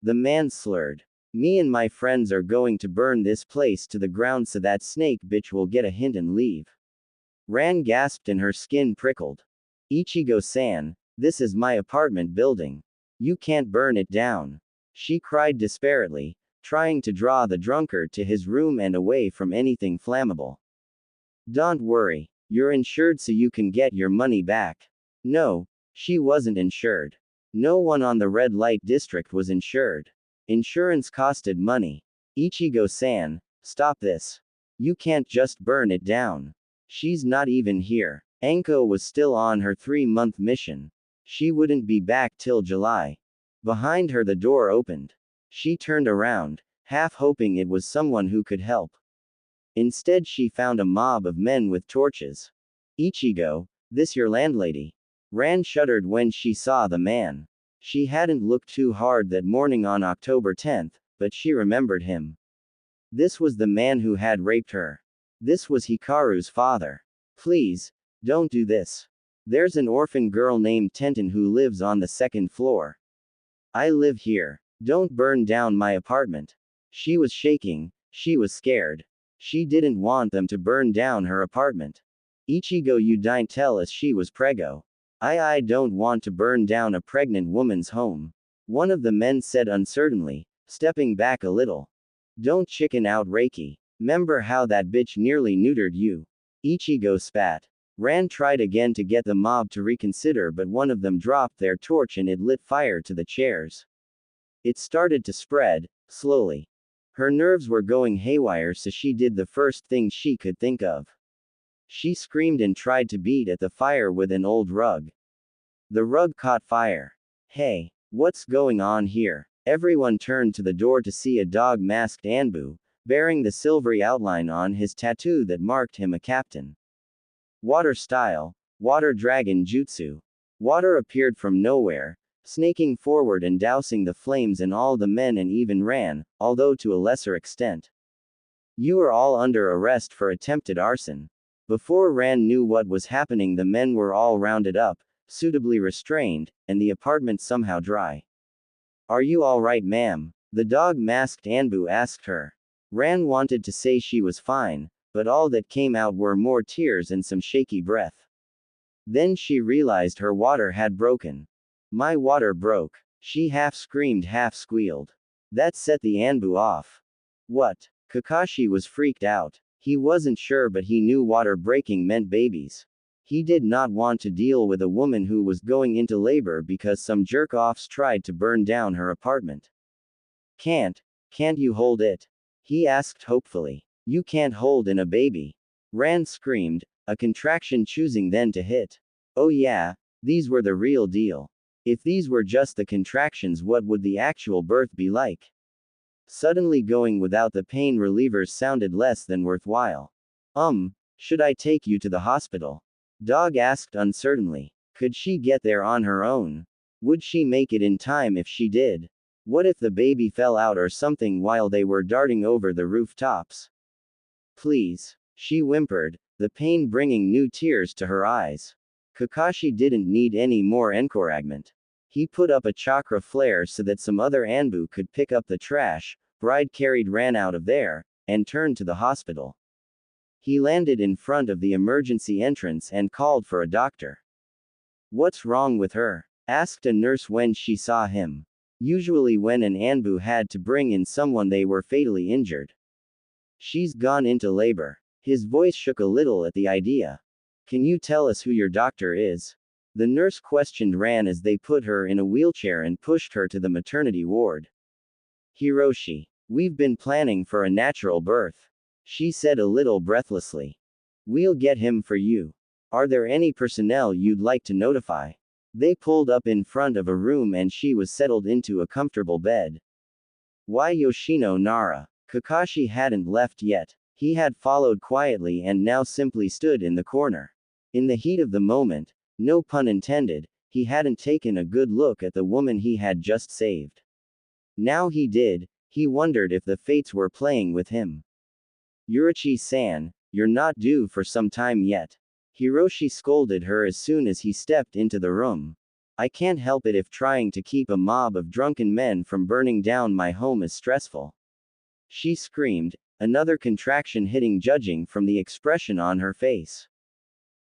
The man slurred. Me and my friends are going to burn this place to the ground so that snake bitch will get a hint and leave. Ran gasped and her skin prickled. Ichigo-san, this is my apartment building. You can't burn it down. She cried desperately, trying to draw the drunkard to his room and away from anything flammable. Don't worry, you're insured so you can get your money back. No, she wasn't insured. No one on the red light district was insured. Insurance costed money. Ichigo-san, stop this. You can't just burn it down. She's not even here. Anko was still on her 3-month mission. She wouldn't be back till July. Behind her the door opened. She turned around, half hoping it was someone who could help. Instead she found a mob of men with torches. Ichigo, this your landlady? Ran shuddered when she saw the man. She hadn't looked too hard that morning on October 10th, but she remembered him. This was the man who had raped her. This was Hikaru's father. Please, don't do this. There's an orphan girl named Tenten who lives on the 2nd floor. I live here. Don't burn down my apartment. She was shaking, she was scared. She didn't want them to burn down her apartment. Ichigo, you didn't tell us she was preggo. I don't want to burn down a pregnant woman's home. One of the men said uncertainly, stepping back a little. Don't chicken out, Reiki. Remember how that bitch nearly neutered you? Ichigo spat. Ran tried again to get the mob to reconsider, but one of them dropped their torch and it lit fire to the chairs. It started to spread, slowly. Her nerves were going haywire, so she did the first thing she could think of. She screamed and tried to beat at the fire with an old rug. The rug caught fire. Hey, what's going on here? Everyone turned to the door to see a dog-masked Anbu, bearing the silvery outline on his tattoo that marked him a captain. Water style, water dragon jutsu. Water appeared from nowhere, snaking forward and dousing the flames and all the men and even Ran, although to a lesser extent. You are all under arrest for attempted arson. Before Ran knew what was happening, the men were all rounded up, suitably restrained, and the apartment somehow dry. Are you all right, ma'am? The dog-masked Anbu asked her. Ran wanted to say she was fine, but all that came out were more tears and some shaky breath. Then she realized her water had broken. My water broke. She half screamed, half squealed. That set the Anbu off. What? Kakashi was freaked out. He wasn't sure, but he knew water breaking meant babies. He did not want to deal with a woman who was going into labor because some jerk-offs tried to burn down her apartment. Can't you hold it? He asked hopefully. You can't hold in a baby. Ran screamed, a contraction choosing then to hit. Oh yeah, these were the real deal. If these were just the contractions, what would the actual birth be like? Suddenly going without the pain relievers sounded less than worthwhile. Should I take you to the hospital? Dog asked uncertainly. Could she get there on her own? Would she make it in time if she did? What if the baby fell out or something while they were darting over the rooftops? Please, she whimpered, the pain bringing new tears to her eyes. Kakashi didn't need any more encouragement. He put up a chakra flare so that some other Anbu could pick up the trash. Bride carried Ran out of there, and turned to the hospital. He landed in front of the emergency entrance and called for a doctor. What's wrong with her? Asked a nurse when she saw him. Usually when an Anbu had to bring in someone, they were fatally injured. She's gone into labor. His voice shook a little at the idea. Can you tell us who your doctor is? The nurse questioned Ran as they put her in a wheelchair and pushed her to the maternity ward. Hiroshi. We've been planning for a natural birth. She said a little breathlessly. We'll get him for you. Are there any personnel you'd like to notify? They pulled up in front of a room and she was settled into a comfortable bed. Why Yoshino Nara? Kakashi hadn't left yet. He had followed quietly and now simply stood in the corner. In the heat of the moment, no pun intended, he hadn't taken a good look at the woman he had just saved. Now he did, he wondered if the fates were playing with him. Yurichi-san, you're not due for some time yet. Hiroshi scolded her as soon as he stepped into the room. I can't help it if trying to keep a mob of drunken men from burning down my home is stressful. She screamed, another contraction hitting judging from the expression on her face.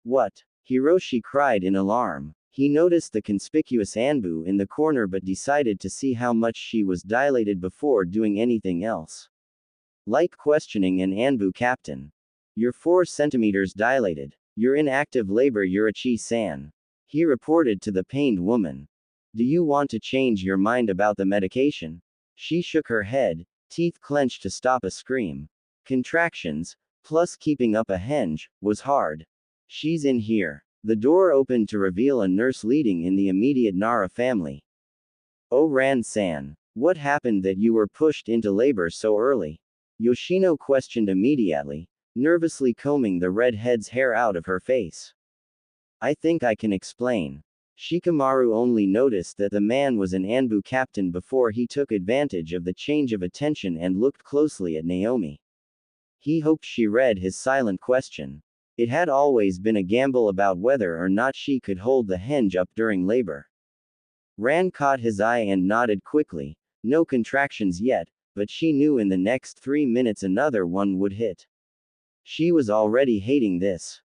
What? Hiroshi cried in alarm. He noticed the conspicuous Anbu in the corner but decided to see how much she was dilated before doing anything else. Like questioning an Anbu captain. You're 4 centimeters dilated. You're in active labor, Yurichi-san. He reported to the pained woman. Do you want to change your mind about the medication? She shook her head, teeth clenched to stop a scream. Contractions, plus keeping up a henge, was hard. She's in here. The door opened to reveal a nurse leading in the immediate Nara family. Oh Ran-san. What happened that you were pushed into labor so early? Yoshino questioned immediately, nervously combing the redhead's hair out of her face. I think I can explain. Shikamaru only noticed that the man was an Anbu captain before he took advantage of the change of attention and looked closely at Naomi. He hoped she read his silent question. It had always been a gamble about whether or not she could hold the henge up during labor. Ran caught his eye and nodded quickly, no contractions yet, but she knew in the next 3 minutes another one would hit. She was already hating this.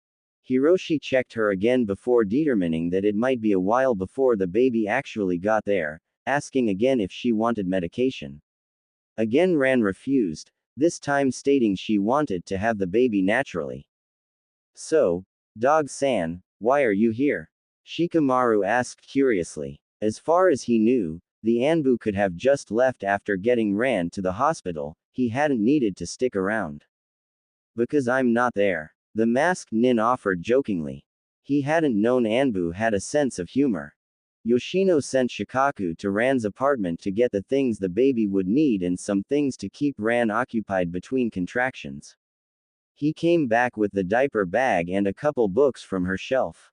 Hiroshi checked her again before determining that it might be a while before the baby actually got there, asking again if she wanted medication. Again Ran refused, this time stating she wanted to have the baby naturally. So, Dog-san, why are you here? Shikamaru asked curiously. As far as he knew, the Anbu could have just left after getting Ran to the hospital, he hadn't needed to stick around. Because I'm not there. The masked nin offered jokingly. He hadn't known Anbu had a sense of humor. Yoshino sent Shikaku to Ran's apartment to get the things the baby would need and some things to keep Ran occupied between contractions. He came back with the diaper bag and a couple books from her shelf.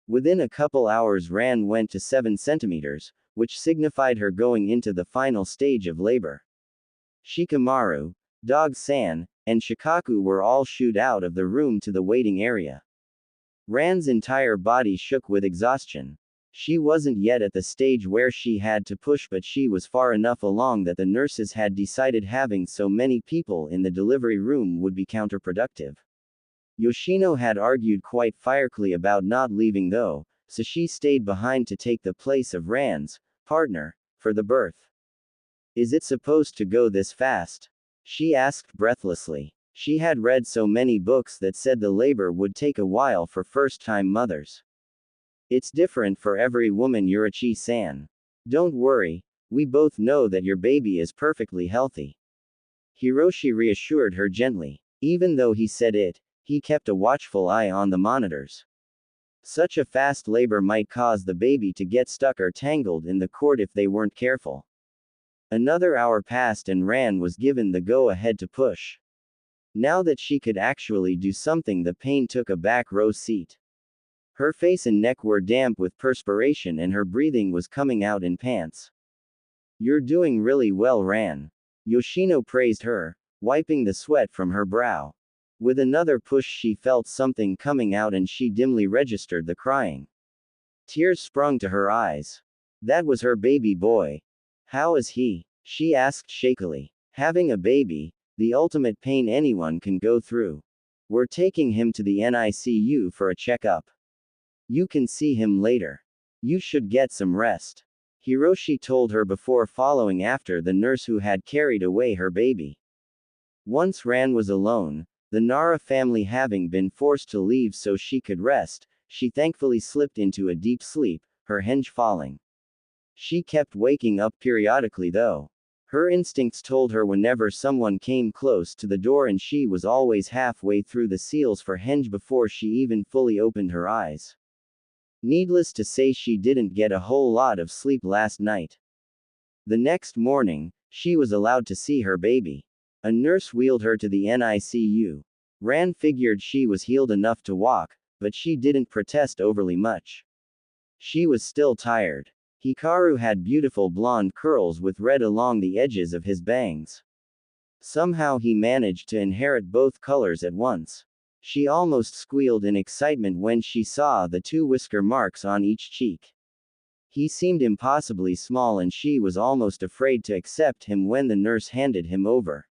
Within a couple hours Ran went to 7 centimeters, which signified her going into the final stage of labor. Shikamaru, Dog-san, and Shikaku were all shooed out of the room to the waiting area. Ran's entire body shook with exhaustion. She wasn't yet at the stage where she had to push, but she was far enough along that the nurses had decided having so many people in the delivery room would be counterproductive. Yoshino had argued quite fiercely about not leaving though, so she stayed behind to take the place of Ran's partner for the birth. Is it supposed to go this fast? She asked breathlessly. She had read so many books that said the labor would take a while for first-time mothers. It's different for every woman, Yurichi-san. Don't worry, we both know that your baby is perfectly healthy. Hiroshi reassured her gently. Even though he said it, he kept a watchful eye on the monitors. Such a fast labor might cause the baby to get stuck or tangled in the cord if they weren't careful. Another hour passed and Ran was given the go-ahead to push. Now that she could actually do something, the pain took a back row seat. Her face and neck were damp with perspiration and her breathing was coming out in pants. You're doing really well, Ran. Yoshino praised her, wiping the sweat from her brow. With another push she felt something coming out and she dimly registered the crying. Tears sprung to her eyes. That was her baby boy. How is he? She asked shakily. Having a baby, the ultimate pain anyone can go through. We're taking him to the NICU for a checkup. You can see him later. You should get some rest. Hiroshi told her before following after the nurse who had carried away her baby. Once Ran was alone, the Nara family having been forced to leave so she could rest, she thankfully slipped into a deep sleep, her henge falling. She kept waking up periodically though. Her instincts told her whenever someone came close to the door, and she was always halfway through the seals for henge before she even fully opened her eyes. Needless to say, she didn't get a whole lot of sleep last night. The next morning, She was allowed to see her baby. A nurse wheeled her to the NICU. Ran figured she was healed enough to walk, but she didn't protest overly much. She was still tired. Hikaru had beautiful blonde curls with red along the edges of his bangs. Somehow he managed to inherit both colors at once. She almost squealed in excitement when she saw the 2 whisker marks on each cheek. He seemed impossibly small and she was almost afraid to accept him when the nurse handed him over.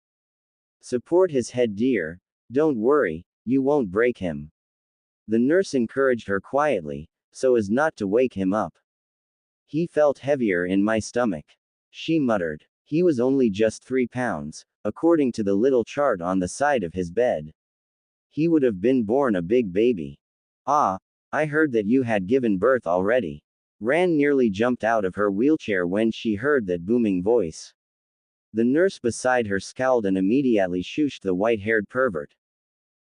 "Support his head, dear. Don't worry, you won't break him." The nurse encouraged her quietly, so as not to wake him up. "He felt heavier in my stomach," she muttered. He was only just 3 pounds, according to the little chart on the side of his bed. He would have been born a big baby. "Ah, I heard that you had given birth already." Ran nearly jumped out of her wheelchair when she heard that booming voice. The nurse beside her scowled and immediately shushed the white-haired pervert.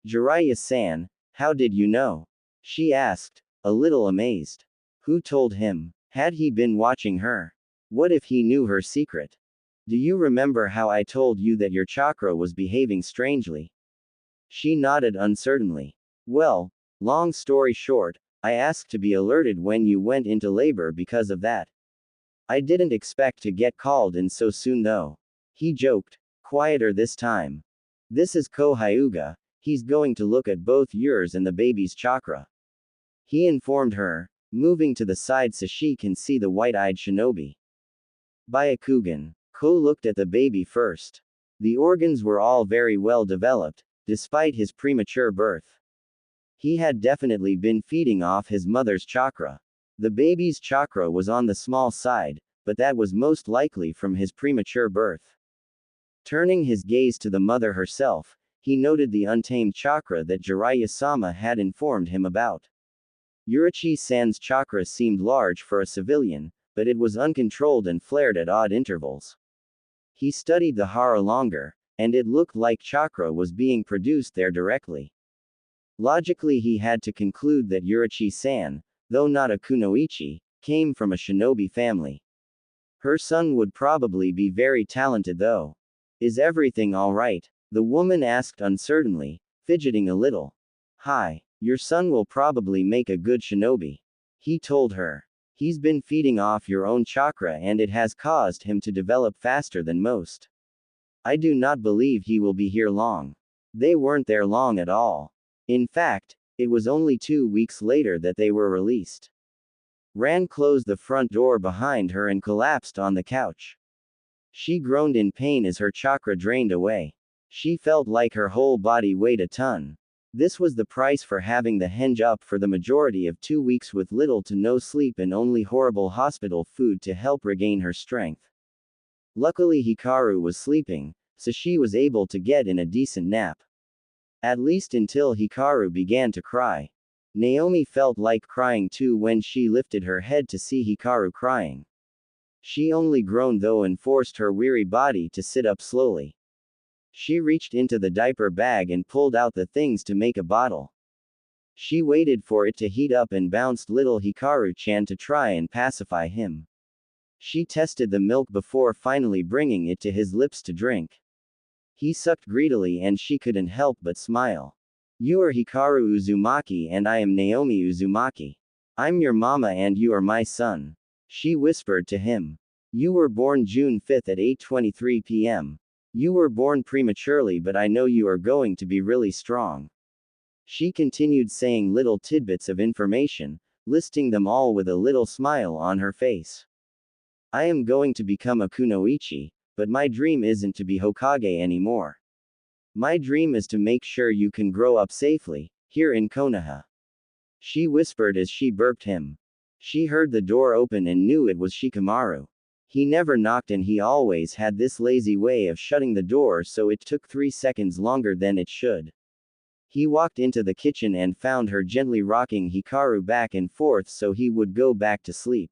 "Jiraiya-san, how did you know?" she asked, a little amazed. Who told him? Had he been watching her? What if he knew her secret? "Do you remember how I told you that your chakra was behaving strangely?" She nodded uncertainly. "Well, long story short, I asked to be alerted when you went into labor because of that. I didn't expect to get called in so soon though." He joked, quieter this time. "This is Kohyuga, he's going to look at both yours and the baby's chakra," he informed her, moving to the side so she can see the white-eyed shinobi. Byakugan. Ko looked at the baby first. The organs were all very well developed, despite his premature birth. He had definitely been feeding off his mother's chakra. The baby's chakra was on the small side, but that was most likely from his premature birth. Turning his gaze to the mother herself, he noted the untamed chakra that Jiraiya-sama had informed him about. Yurichi-san's chakra seemed large for a civilian, but it was uncontrolled and flared at odd intervals. He studied the hara longer, and it looked like chakra was being produced there directly. Logically he had to conclude that Yurichi-san, though not a kunoichi, came from a shinobi family. Her son would probably be very talented though. "Is everything alright?" the woman asked uncertainly, fidgeting a little. "Hi, your son will probably make a good shinobi," he told her. "He's been feeding off your own chakra and it has caused him to develop faster than most. I do not believe he will be here long." They weren't there long at all. In fact, it was only 2 weeks later that they were released. Ran closed the front door behind her and collapsed on the couch. She groaned in pain as her chakra drained away. She felt like her whole body weighed a ton. This was the price for having the henge up for the majority of 2 weeks with little to no sleep and only horrible hospital food to help regain her strength. Luckily Hikaru was sleeping, so she was able to get in a decent nap. At least until Hikaru began to cry. Naomi felt like crying too when she lifted her head to see Hikaru crying. She only groaned though and forced her weary body to sit up slowly. She reached into the diaper bag and pulled out the things to make a bottle. She waited for it to heat up and bounced little Hikaru-chan to try and pacify him. She tested the milk before finally bringing it to his lips to drink. He sucked greedily and she couldn't help but smile. "You are Hikaru Uzumaki and I am Naomi Uzumaki. I'm your mama and you are my son," she whispered to him. "You were born June 5th at 8:23 p.m. You were born prematurely but I know you are going to be really strong." She continued saying little tidbits of information, listing them all with a little smile on her face. "I am going to become a kunoichi, but my dream isn't to be Hokage anymore. My dream is to make sure you can grow up safely, here in Konoha," she whispered as she burped him. She heard the door open and knew it was Shikamaru. He never knocked and he always had this lazy way of shutting the door so it took 3 seconds longer than it should. He walked into the kitchen and found her gently rocking Hikaru back and forth so he would go back to sleep.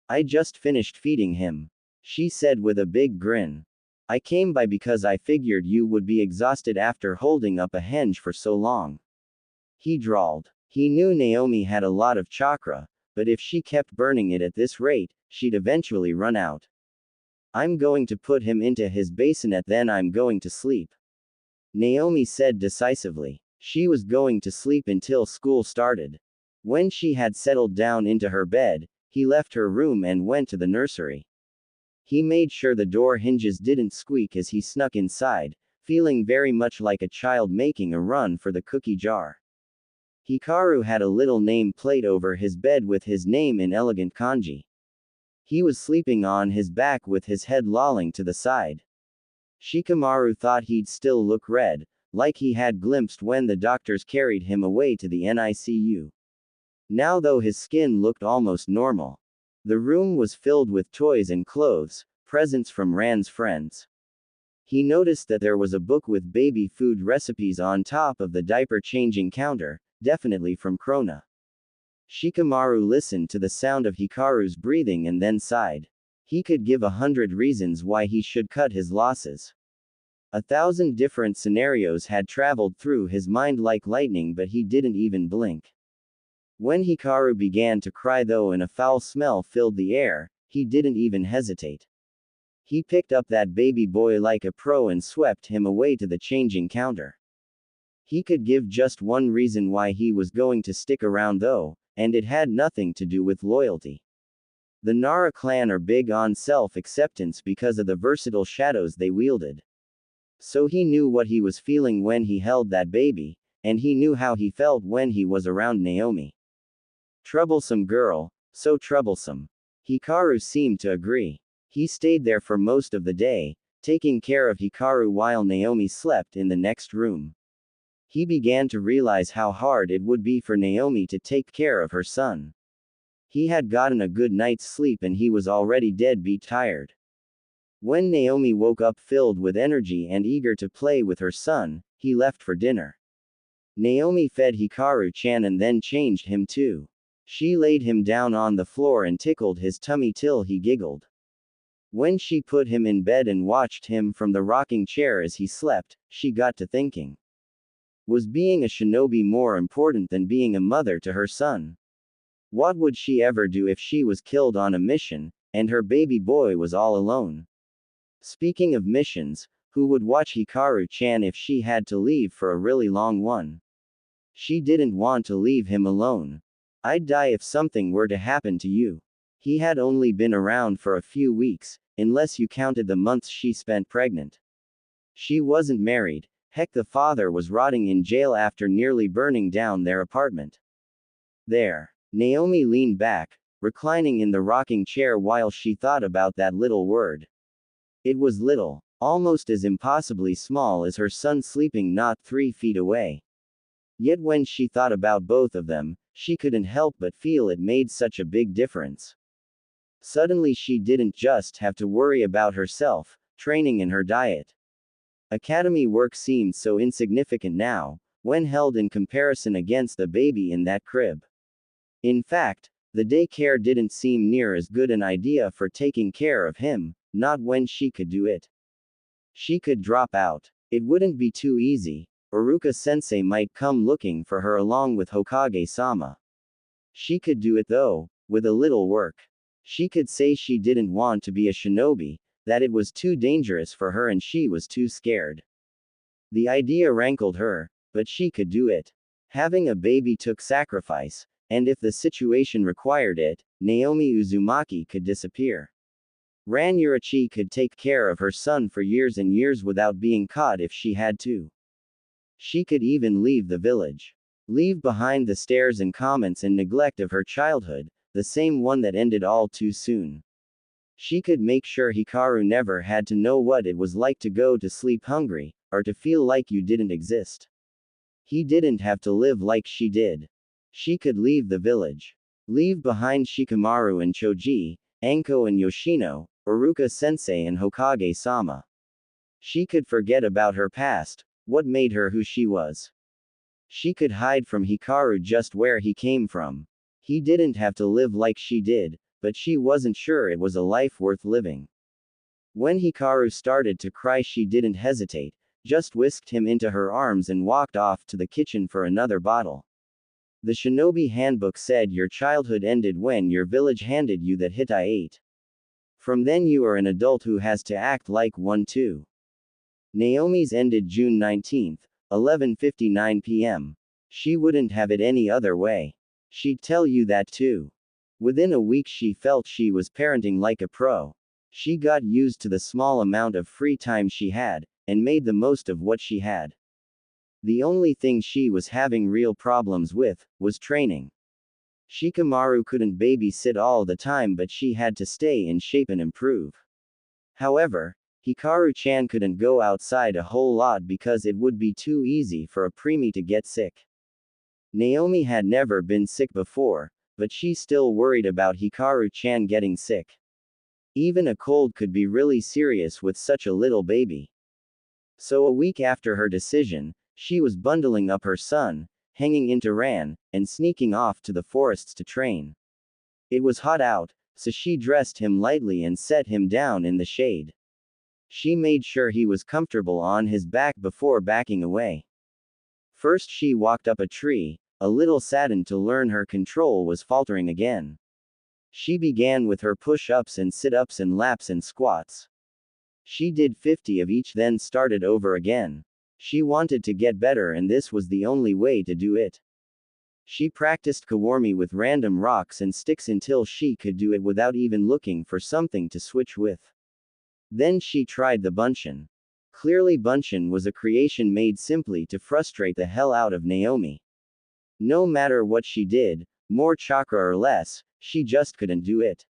"I just finished feeding him," she said with a big grin. "I came by because I figured you would be exhausted after holding up a henge for so long," he drawled. He knew Naomi had a lot of chakra, but if she kept burning it at this rate, she'd eventually run out. I'm going to put him into his bassinet, then I'm going to sleep. Naomi said decisively. She was going to sleep until school started. When she had settled down into her bed, he left her room and went to the nursery. He made sure the door hinges didn't squeak as he snuck inside, feeling very much like a child making a run for the cookie jar. Hikaru had a little name plate over his bed with his name in elegant kanji. He was sleeping on his back with his head lolling to the side. Shikamaru thought he'd still look red, like he had glimpsed when the doctors carried him away to the NICU. Now though his skin looked almost normal. The room was filled with toys and clothes, presents from Ran's friends. He noticed that there was a book with baby food recipes on top of the diaper changing counter, definitely from Krona. Shikamaru listened to the sound of Hikaru's breathing and then sighed. He could give 100 reasons why he should cut his losses. 1,000 different scenarios had traveled through his mind like lightning, but he didn't even blink. When Hikaru began to cry though and a foul smell filled the air, he didn't even hesitate. He picked up that baby boy like a pro and swept him away to the changing counter. He could give just one reason why he was going to stick around though, and it had nothing to do with loyalty. The Nara clan are big on self-acceptance because of the versatile shadows they wielded. So he knew what he was feeling when he held that baby, and he knew how he felt when he was around Naomi. Troublesome girl, so troublesome. Hikaru seemed to agree. He stayed there for most of the day, taking care of Hikaru while Naomi slept in the next room. He began to realize how hard it would be for Naomi to take care of her son. He had gotten a good night's sleep and he was already deadbeat tired. When Naomi woke up filled with energy and eager to play with her son, he left for dinner. Naomi fed Hikaru-chan and then changed him too. She laid him down on the floor and tickled his tummy till he giggled. When she put him in bed and watched him from the rocking chair as he slept, she got to thinking. Was being a shinobi more important than being a mother to her son? What would she ever do if she was killed on a mission, and her baby boy was all alone? Speaking of missions, who would watch Hikaru-chan if she had to leave for a really long one? She didn't want to leave him alone. I'd die if something were to happen to you. He had only been around for a few weeks, unless you counted the months she spent pregnant. She wasn't married. Heck, the father was rotting in jail after nearly burning down their apartment. There. Naomi leaned back, reclining in the rocking chair while she thought about that little word. It was little, almost as impossibly small as her son sleeping not 3 feet away. Yet when she thought about both of them, she couldn't help but feel it made such a big difference. Suddenly she didn't just have to worry about herself, training and her diet. Academy work seemed so insignificant now, when held in comparison against the baby in that crib. In fact, the daycare didn't seem near as good an idea for taking care of him, not when she could do it. She could drop out. It wouldn't be too easy. Iruka-sensei might come looking for her along with Hokage-sama. She could do it though, with a little work. She could say she didn't want to be a shinobi, that it was too dangerous for her and she was too scared. The idea rankled her, but she could do it. Having a baby took sacrifice, and if the situation required it, Naomi Uzumaki could disappear. Ran Yurachi could take care of her son for years and years without being caught if she had to. She could even leave the village. Leave behind the stares and comments and neglect of her childhood, the same one that ended all too soon. She could make sure Hikaru never had to know what it was like to go to sleep hungry, or to feel like you didn't exist. He didn't have to live like she did. She could leave the village. Leave behind Shikamaru and Choji, Anko and Yoshino, Iruka-sensei and Hokage-sama. She could forget about her past, what made her who she was. She could hide from Hikaru just where he came from. He didn't have to live like she did, but she wasn't sure it was a life worth living. When Hikaru started to cry, she didn't hesitate, just whisked him into her arms and walked off to the kitchen for another bottle. The Shinobi handbook said your childhood ended when your village handed you that hit I ate. From then you are an adult who has to act like one too. Naomi's ended June 19, 11:59 p.m. She wouldn't have it any other way. She'd tell you that too. Within a week she felt she was parenting like a pro. She got used to the small amount of free time she had, and made the most of what she had. The only thing she was having real problems with was training. Shikamaru couldn't babysit all the time, but she had to stay in shape and improve. However, Hikaru-chan couldn't go outside a whole lot because it would be too easy for a preemie to get sick. Naomi had never been sick before, but she still worried about Hikaru-chan getting sick. Even a cold could be really serious with such a little baby. So a week after her decision, she was bundling up her son, hanging into Ran, and sneaking off to the forests to train. It was hot out, so she dressed him lightly and set him down in the shade. She made sure he was comfortable on his back before backing away. First she walked up a tree, a little saddened to learn her control was faltering again. She began with her push-ups and sit-ups and laps and squats. She did 50 of each, then started over again. She wanted to get better, and this was the only way to do it. She practiced kawarmi with random rocks and sticks until she could do it without even looking for something to switch with. Then she tried the bunshin. Clearly bunshin was a creation made simply to frustrate the hell out of Naomi. No matter what she did, more chakra or less, she just couldn't do it.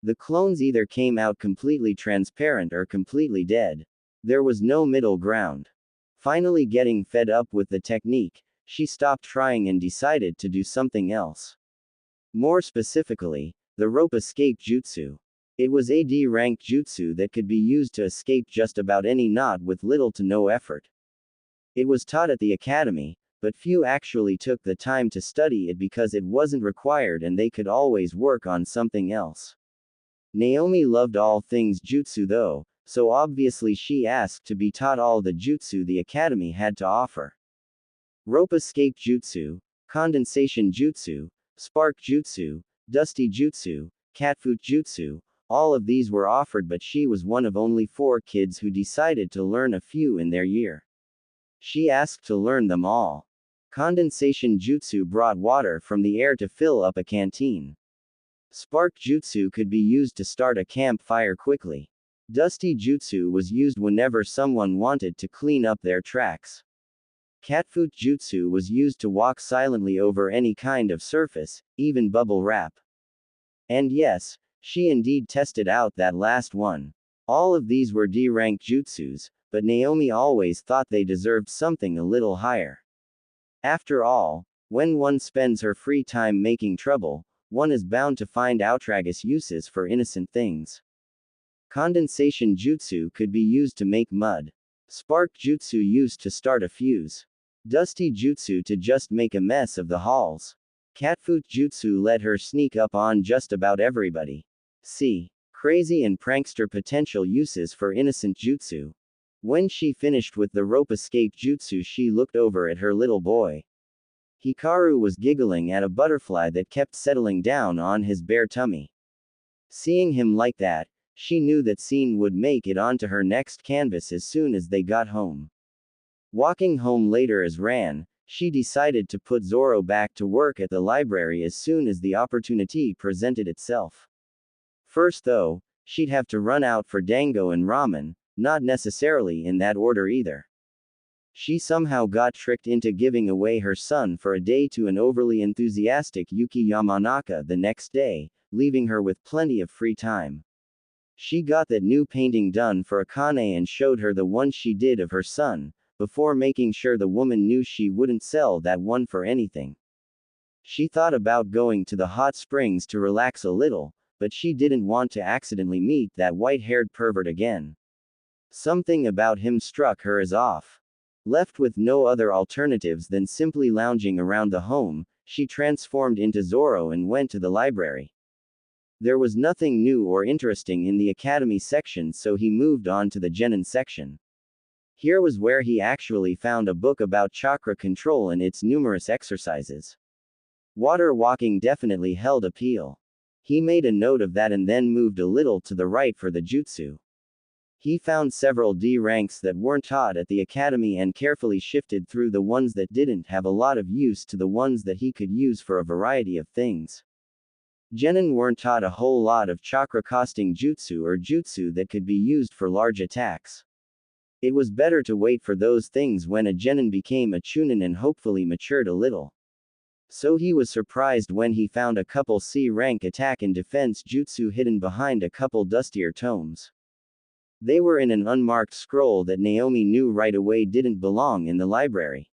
The clones either came out completely transparent or completely dead. There was no middle ground. Finally getting fed up with the technique, she stopped trying and decided to do something else. More specifically, the rope escape jutsu. It was a D-rank jutsu that could be used to escape just about any knot with little to no effort. It was taught at the academy, but few actually took the time to study it because it wasn't required and they could always work on something else. Naomi loved all things jutsu though, so obviously she asked to be taught all the jutsu the academy had to offer. Rope escape jutsu, condensation jutsu, spark jutsu, dusty jutsu, catfoot jutsu, all of these were offered, but she was one of only 4 kids who decided to learn a few in their year. She asked to learn them all. Condensation jutsu brought water from the air to fill up a canteen. Spark jutsu could be used to start a campfire quickly. Dusty jutsu was used whenever someone wanted to clean up their tracks. Catfoot jutsu was used to walk silently over any kind of surface, even bubble wrap. And yes, she indeed tested out that last one. All of these were D-rank jutsus, but Naomi always thought they deserved something a little higher. After all, when one spends her free time making trouble, one is bound to find outrageous uses for innocent things. Condensation jutsu could be used to make mud. Spark jutsu used to start a fuse. Dusty jutsu to just make a mess of the halls. Catfoot jutsu let her sneak up on just about everybody. See, crazy and prankster potential uses for innocent jutsu. When she finished with the rope escape jutsu, she looked over at her little boy. Hikaru was giggling at a butterfly that kept settling down on his bare tummy. Seeing him like that, she knew that scene would make it onto her next canvas as soon as they got home. Walking home later as Ran, she decided to put Zoro back to work at the library as soon as the opportunity presented itself. First though, she'd have to run out for dango and ramen, not necessarily in that order either. She somehow got tricked into giving away her son for a day to an overly enthusiastic Yuki Yamanaka the next day, leaving her with plenty of free time. She got that new painting done for Akane and showed her the one she did of her son, before making sure the woman knew she wouldn't sell that one for anything. She thought about going to the hot springs to relax a little, but she didn't want to accidentally meet that white-haired pervert again. Something about him struck her as off. Left with no other alternatives than simply lounging around the home, she transformed into Zoro and went to the library. There was nothing new or interesting in the academy section, so he moved on to the genin section. Here was where he actually found a book about chakra control and its numerous exercises. Water walking definitely held appeal. He made a note of that and then moved a little to the right for the jutsu. He found several D ranks that weren't taught at the academy and carefully shifted through the ones that didn't have a lot of use to the ones that he could use for a variety of things. Genin weren't taught a whole lot of chakra costing jutsu or jutsu that could be used for large attacks. It was better to wait for those things when a genin became a chunin and hopefully matured a little. So he was surprised when he found a couple C rank attack and defense jutsu hidden behind a couple dustier tomes. They were in an unmarked scroll that Naomi knew right away didn't belong in the library.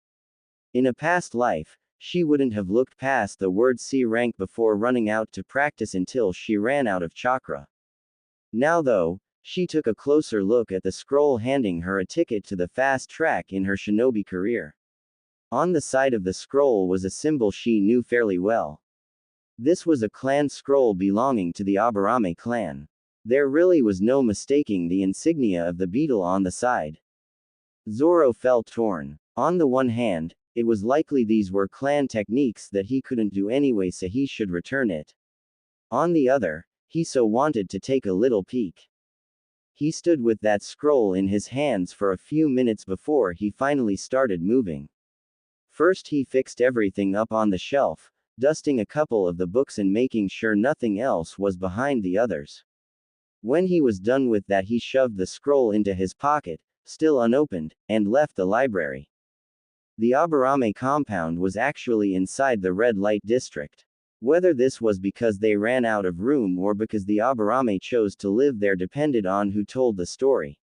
In a past life, she wouldn't have looked past the word C rank before running out to practice until she ran out of chakra. Now though, she took a closer look at the scroll, handing her a ticket to the fast track in her shinobi career. On the side of the scroll was a symbol she knew fairly well. This was a clan scroll belonging to the Aburame clan. There really was no mistaking the insignia of the beetle on the side. Zoro felt torn. On the one hand, it was likely these were clan techniques that he couldn't do anyway, so he should return it. On the other, he so wanted to take a little peek. He stood with that scroll in his hands for a few minutes before he finally started moving. First he fixed everything up on the shelf, dusting a couple of the books and making sure nothing else was behind the others. When he was done with that, he shoved the scroll into his pocket, still unopened, and left the library. The Aburame compound was actually inside the red light district. Whether this was because they ran out of room or because the Aburame chose to live there depended on who told the story.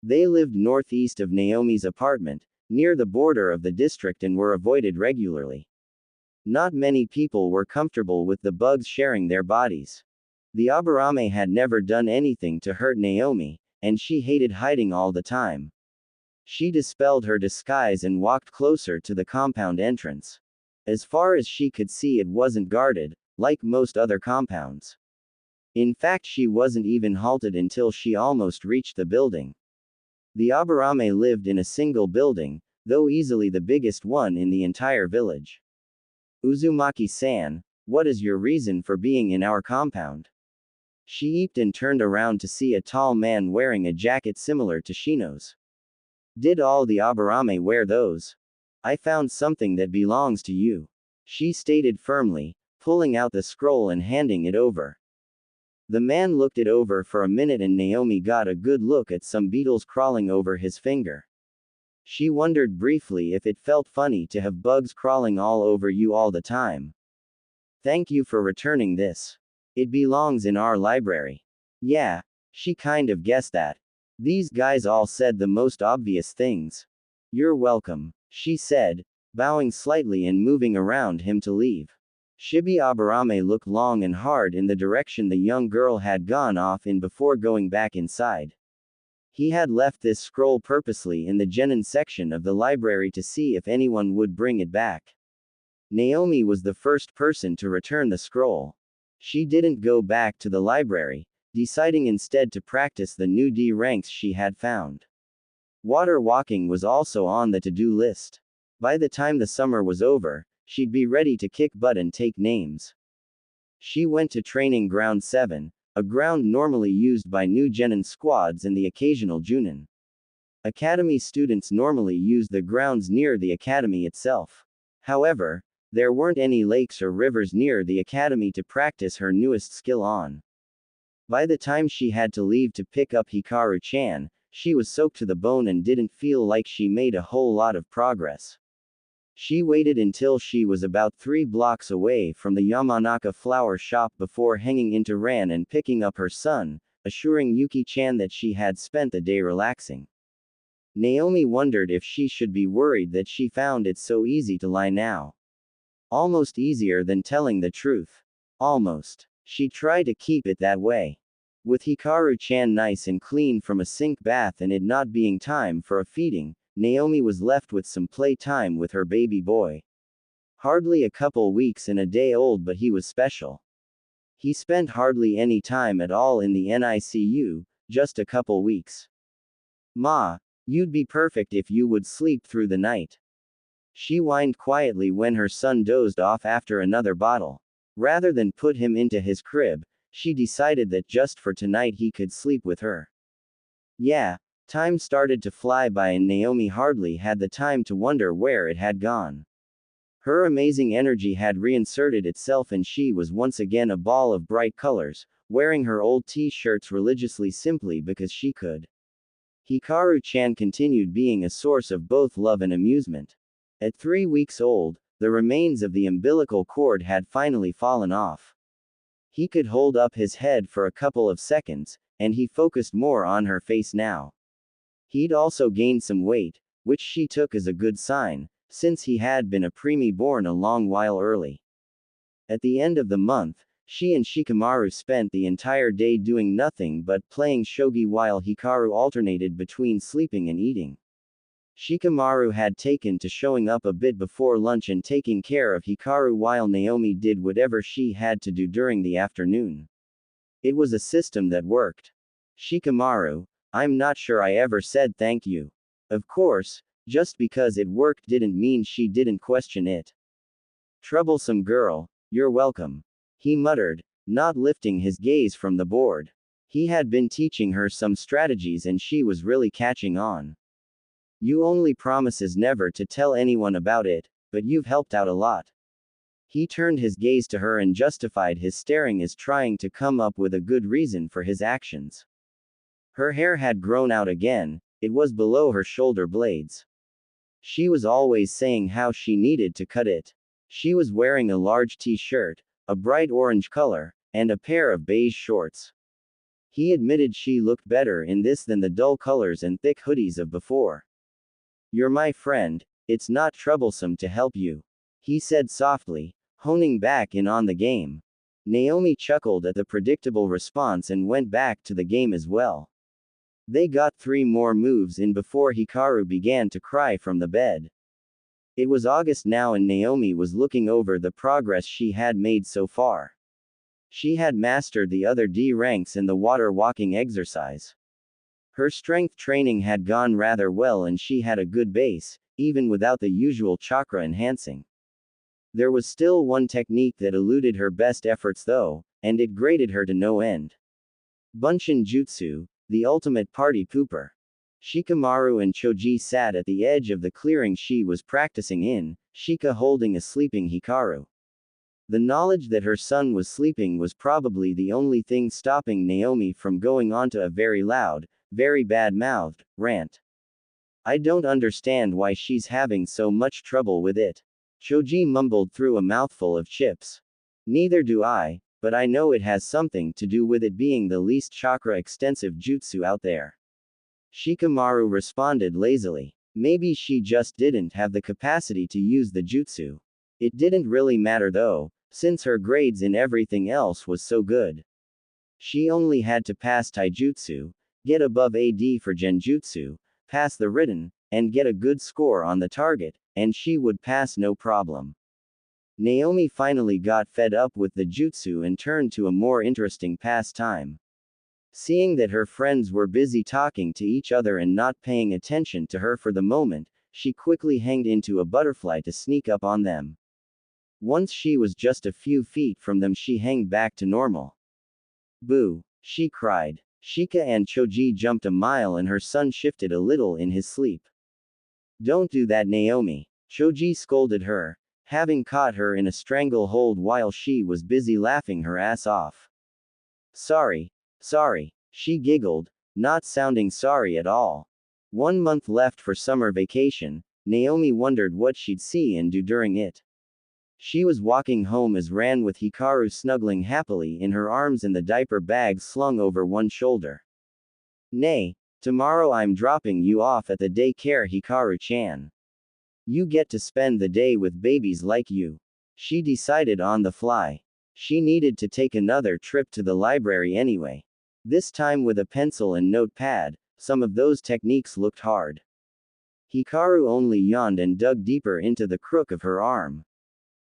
They lived northeast of Naomi's apartment, near the border of the district, and were avoided regularly. Not many people were comfortable with the bugs sharing their bodies. The Aburame had never done anything to hurt Naomi, and she hated hiding all the time. She dispelled her disguise and walked closer to the compound entrance. As far as she could see, it wasn't guarded, like most other compounds. In fact, she wasn't even halted until she almost reached the building. The Aburame lived in a single building, though easily the biggest one in the entire village. Uzumaki-san, what is your reason for being in our compound? She eeped and turned around to see a tall man wearing a jacket similar to Shino's. Did all the Aburame wear those? I found something that belongs to you, she stated firmly, pulling out the scroll and handing it over. The man looked it over for a minute and Naomi got a good look at some beetles crawling over his finger. She wondered briefly if it felt funny to have bugs crawling all over you all the time. Thank you for returning this. It belongs in our library. Yeah, she kind of guessed that. These guys all said the most obvious things. You're welcome, she said, bowing slightly and moving around him to leave. Shibi Aburame looked long and hard in the direction the young girl had gone off in before going back inside. He had left this scroll purposely in the genin section of the library to see if anyone would bring it back. Naomi was the first person to return the scroll. She didn't go back to the library, deciding instead to practice the new D ranks she had found. Water walking was also on the to-do list. By the time the summer was over, she'd be ready to kick butt and take names. She went to Training Ground 7, a ground normally used by new genin squads and the occasional junin. Academy students normally use the grounds near the academy itself. However, there weren't any lakes or rivers near the academy to practice her newest skill on. By the time she had to leave to pick up Hikaru-chan, she was soaked to the bone and didn't feel like she made a whole lot of progress. She waited until she was about 3 blocks away from the Yamanaka flower shop before hanging into Ran and picking up her son, assuring Yuki-chan that she had spent the day relaxing. Naomi wondered if she should be worried that she found it so easy to lie now. Almost easier than telling the truth. Almost. She tried to keep it that way. With Hikaru-chan nice and clean from a sink bath and it not being time for a feeding, Naomi was left with some play time with her baby boy. Hardly a couple weeks and a day old, but he was special. He spent hardly any time at all in the NICU, just a couple weeks. Ma, you'd be perfect if you would sleep through the night. She whined quietly when her son dozed off after another bottle. Rather than put him into his crib, she decided that just for tonight he could sleep with her. Yeah, time started to fly by and Naomi hardly had the time to wonder where it had gone. Her amazing energy had reinserted itself and she was once again a ball of bright colors, wearing her old t-shirts religiously simply because she could. Hikaru-chan continued being a source of both love and amusement. At 3 weeks old, the remains of the umbilical cord had finally fallen off. He could hold up his head for a couple of seconds, and he focused more on her face now. He'd also gained some weight, which she took as a good sign, since he had been a preemie born a long while early. At the end of the month, she and Shikamaru spent the entire day doing nothing but playing shogi while Hikaru alternated between sleeping and eating. Shikamaru had taken to showing up a bit before lunch and taking care of Hikaru while Naomi did whatever she had to do during the afternoon. It was a system that worked. Shikamaru, I'm not sure I ever said thank you. Of course, just because it worked didn't mean she didn't question it. Troublesome girl, you're welcome. He muttered, not lifting his gaze from the board. He had been teaching her some strategies and she was really catching on. You only promises never to tell anyone about it, but you've helped out a lot. He turned his gaze to her and justified his staring as trying to come up with a good reason for his actions. Her hair had grown out again, it was below her shoulder blades. She was always saying how she needed to cut it. She was wearing a large t-shirt, a bright orange color, and a pair of beige shorts. He admitted she looked better in this than the dull colors and thick hoodies of before. You're my friend, it's not troublesome to help you. He said softly, honing back in on the game. Naomi chuckled at the predictable response and went back to the game as well. They got 3 more moves in before Hikaru began to cry from the bed. It was August now and Naomi was looking over the progress she had made so far. She had mastered the other D ranks in the water walking exercise. Her strength training had gone rather well and she had a good base, even without the usual chakra enhancing. There was still one technique that eluded her best efforts though, and it grated her to no end. Bunshin Jutsu, the ultimate party pooper. Shikamaru and Choji sat at the edge of the clearing she was practicing in, Shika holding a sleeping Hikaru. The knowledge that her son was sleeping was probably the only thing stopping Naomi from going on to a very loud, very bad-mouthed rant. I don't understand why she's having so much trouble with it. Choji mumbled through a mouthful of chips. Neither do I, but I know it has something to do with it being the least chakra-extensive jutsu out there. Shikamaru responded lazily. Maybe she just didn't have the capacity to use the jutsu. It didn't really matter though, since her grades in everything else was so good. She only had to pass taijutsu, get above AD for genjutsu, pass the written, and get a good score on the target, and she would pass no problem. Naomi finally got fed up with the jutsu and turned to a more interesting pastime. Seeing that her friends were busy talking to each other and not paying attention to her for the moment, she quickly hanged into a butterfly to sneak up on them. Once she was just a few feet from them, she hanged back to normal. Boo! She cried. Shika and Choji jumped a mile and her son shifted a little in his sleep. Don't do that, Naomi. Choji scolded her, having caught her in a stranglehold while she was busy laughing her ass off. Sorry, she giggled, not sounding sorry at all. 1 month left for summer vacation, Naomi wondered what she'd see and do during it. She was walking home as ran with Hikaru snuggling happily in her arms and the diaper bag slung over one shoulder. Nay, tomorrow I'm dropping you off at the daycare, Hikaru-chan. You get to spend the day with babies like you. She decided on the fly. She needed to take another trip to the library anyway. This time with a pencil and notepad, some of those techniques looked hard. Hikaru only yawned and dug deeper into the crook of her arm.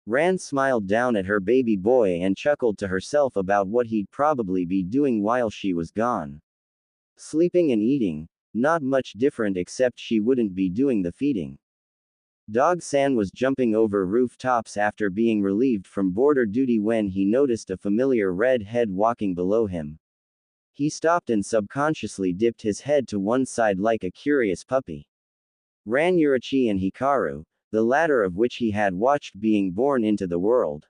Ran smiled down at her baby boy and chuckled to herself about what he'd probably be doing while she was gone. Sleeping and eating, not much different except she wouldn't be doing the feeding. Dog-san was jumping over rooftops after being relieved from border duty when he noticed a familiar red head walking below him. He stopped and subconsciously dipped his head to one side like a curious puppy. Ran Yurichi and Hikaru, the latter of which he had watched being born into the world.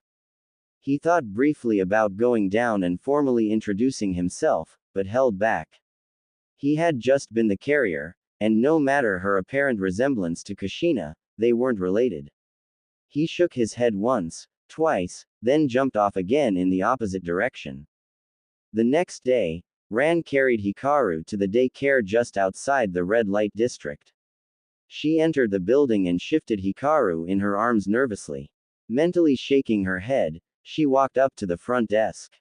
He thought briefly about going down and formally introducing himself, but held back. He had just been the carrier, and no matter her apparent resemblance to Kushina, they weren't related. He shook his head once, twice, then jumped off again in the opposite direction. The next day, Ran carried Hikaru to the daycare just outside the red light district. She entered the building and shifted Hikaru in her arms nervously. Mentally shaking her head, she walked up to the front desk.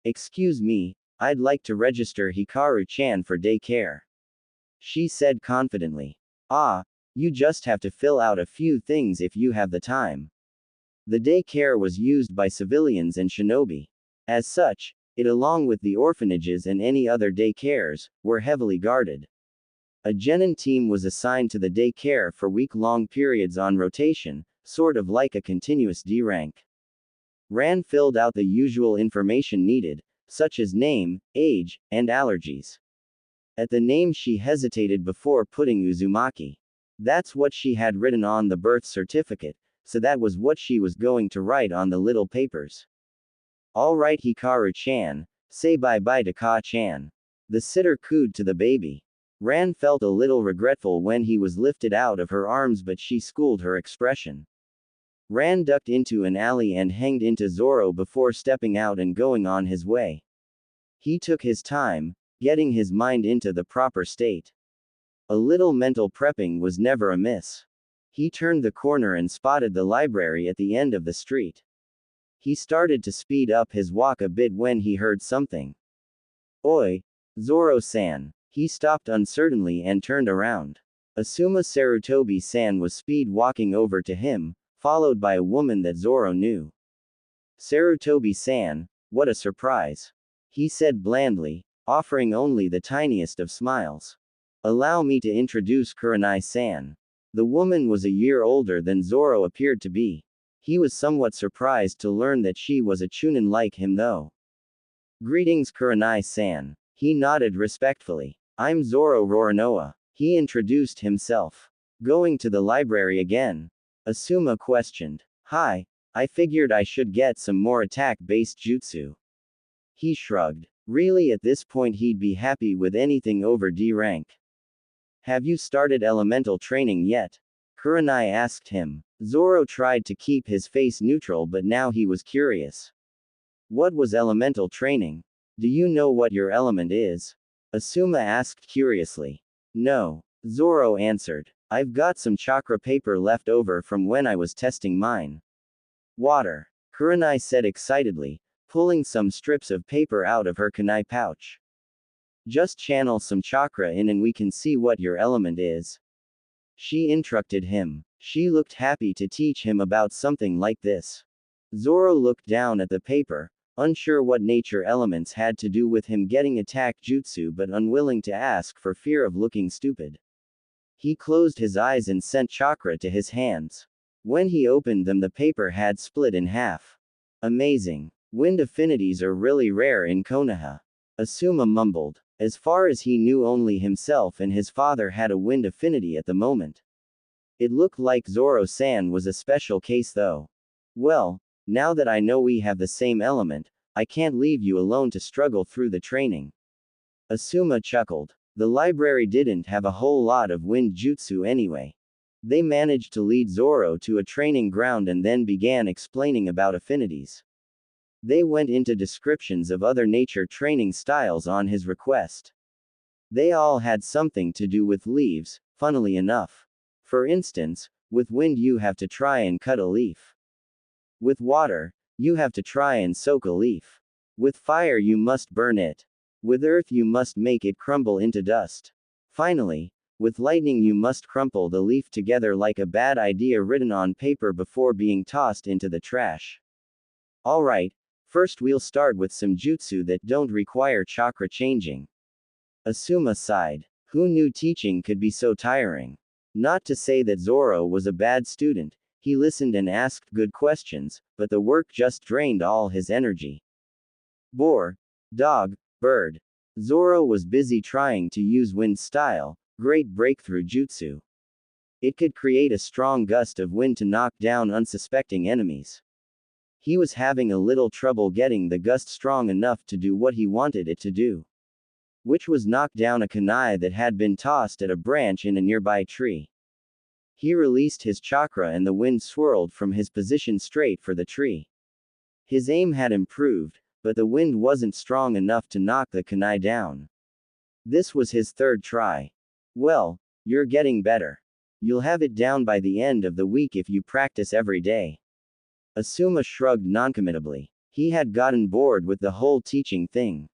"Excuse me, I'd like to register Hikaru-chan for daycare," she said confidently. "Ah, you just have to fill out a few things if you have the time." The daycare was used by civilians and shinobi. As such, it along with the orphanages and any other daycares, were heavily guarded. A genin team was assigned to the daycare for week-long periods on rotation, sort of like a continuous D rank. Ran filled out the usual information needed, such as name, age, and allergies. At the name she hesitated before putting Uzumaki. That's what she had written on the birth certificate, so that was what she was going to write on the little papers. "All right, Hikaru-chan, say bye-bye to Ka-chan." The sitter cooed to the baby. Ran felt a little regretful when he was lifted out of her arms, but she schooled her expression. Ran ducked into an alley and hanged into Zoro before stepping out and going on his way. He took his time, getting his mind into the proper state. A little mental prepping was never amiss. He turned the corner and spotted the library at the end of the street. He started to speed up his walk a bit when he heard something. "Oi, Zoro-san." He stopped uncertainly and turned around. Asuma Sarutobi-san was speed walking over to him, followed by a woman that Zoro knew. "Sarutobi-san, what a surprise," he said blandly, offering only the tiniest of smiles. "Allow me to introduce Kurenai-san." The woman was a year older than Zoro appeared to be. He was somewhat surprised to learn that she was a chunin like him though. "Greetings Kurenai-san." He nodded respectfully. "I'm Zoro Roranoa." He introduced himself. "Going to the library again?" Asuma questioned. "Hi, I figured I should get some more attack-based jutsu." He shrugged. Really at this point he'd be happy with anything over D rank. "Have you started elemental training yet?" Kurenai asked him. Zoro tried to keep his face neutral, but now he was curious. "What was elemental training? Do you know what your element is?" Asuma asked curiously. "No," Zoro answered. "I've got some chakra paper left over from when I was testing mine." "Water," Kurenai said excitedly, pulling some strips of paper out of her kunai pouch. "Just channel some chakra in and we can see what your element is." She instructed him. She looked happy to teach him about something like this. Zoro looked down at the paper, unsure what nature elements had to do with him getting attack jutsu but unwilling to ask for fear of looking stupid. He closed his eyes and sent chakra to his hands. When he opened them, the paper had split in half. "Amazing. Wind affinities are really rare in Konoha." Asuma mumbled. As far as he knew, only himself and his father had a wind affinity at the moment. It looked like Zoro-san was a special case though. "Well, now that I know we have the same element, I can't leave you alone to struggle through the training." Asuma chuckled. The library didn't have a whole lot of wind jutsu anyway. They managed to lead Zoro to a training ground and then began explaining about affinities. They went into descriptions of other nature training styles on his request. They all had something to do with leaves, funnily enough. For instance, with wind you have to try and cut a leaf. With water, you have to try and soak a leaf. With fire you must burn it. With earth you must make it crumble into dust. Finally, with lightning you must crumple the leaf together like a bad idea written on paper before being tossed into the trash. "Alright, first we'll start with some jutsu that don't require chakra changing." Asuma sighed. Who knew teaching could be so tiring? Not to say that Zoro was a bad student, he listened and asked good questions, but the work just drained all his energy. Boar, dog, bird. Zoro was busy trying to use wind style, great breakthrough jutsu. It could create a strong gust of wind to knock down unsuspecting enemies. He was having a little trouble getting the gust strong enough to do what he wanted it to do, which was knock down a kunai that had been tossed at a branch in a nearby tree. He released his chakra and the wind swirled from his position straight for the tree. His aim had improved, but the wind wasn't strong enough to knock the kunai down. This was his third try. Well, you're getting better. You'll have it down by the end of the week if you practice every day. Asuma shrugged noncommittably. He had gotten bored with the whole teaching thing.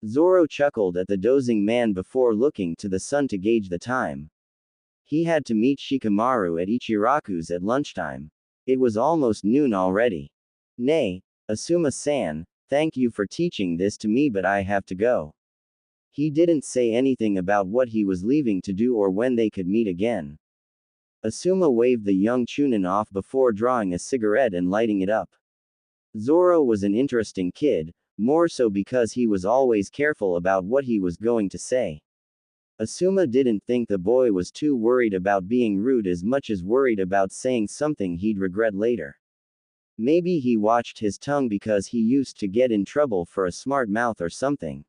Zoro chuckled at the dozing man before looking to the sun to gauge the time. He had to meet Shikamaru at Ichiraku's at lunchtime. It was almost noon already. Nay, Asuma-san, thank you for teaching this to me, but I have to go. He didn't say anything about what he was leaving to do or when they could meet again. Asuma waved the young Chunin off before drawing a cigarette and lighting it up. Zoro was an interesting kid, more so because he was always careful about what he was going to say. Asuma didn't think the boy was too worried about being rude as much as worried about saying something he'd regret later. Maybe he watched his tongue because he used to get in trouble for a smart mouth or something.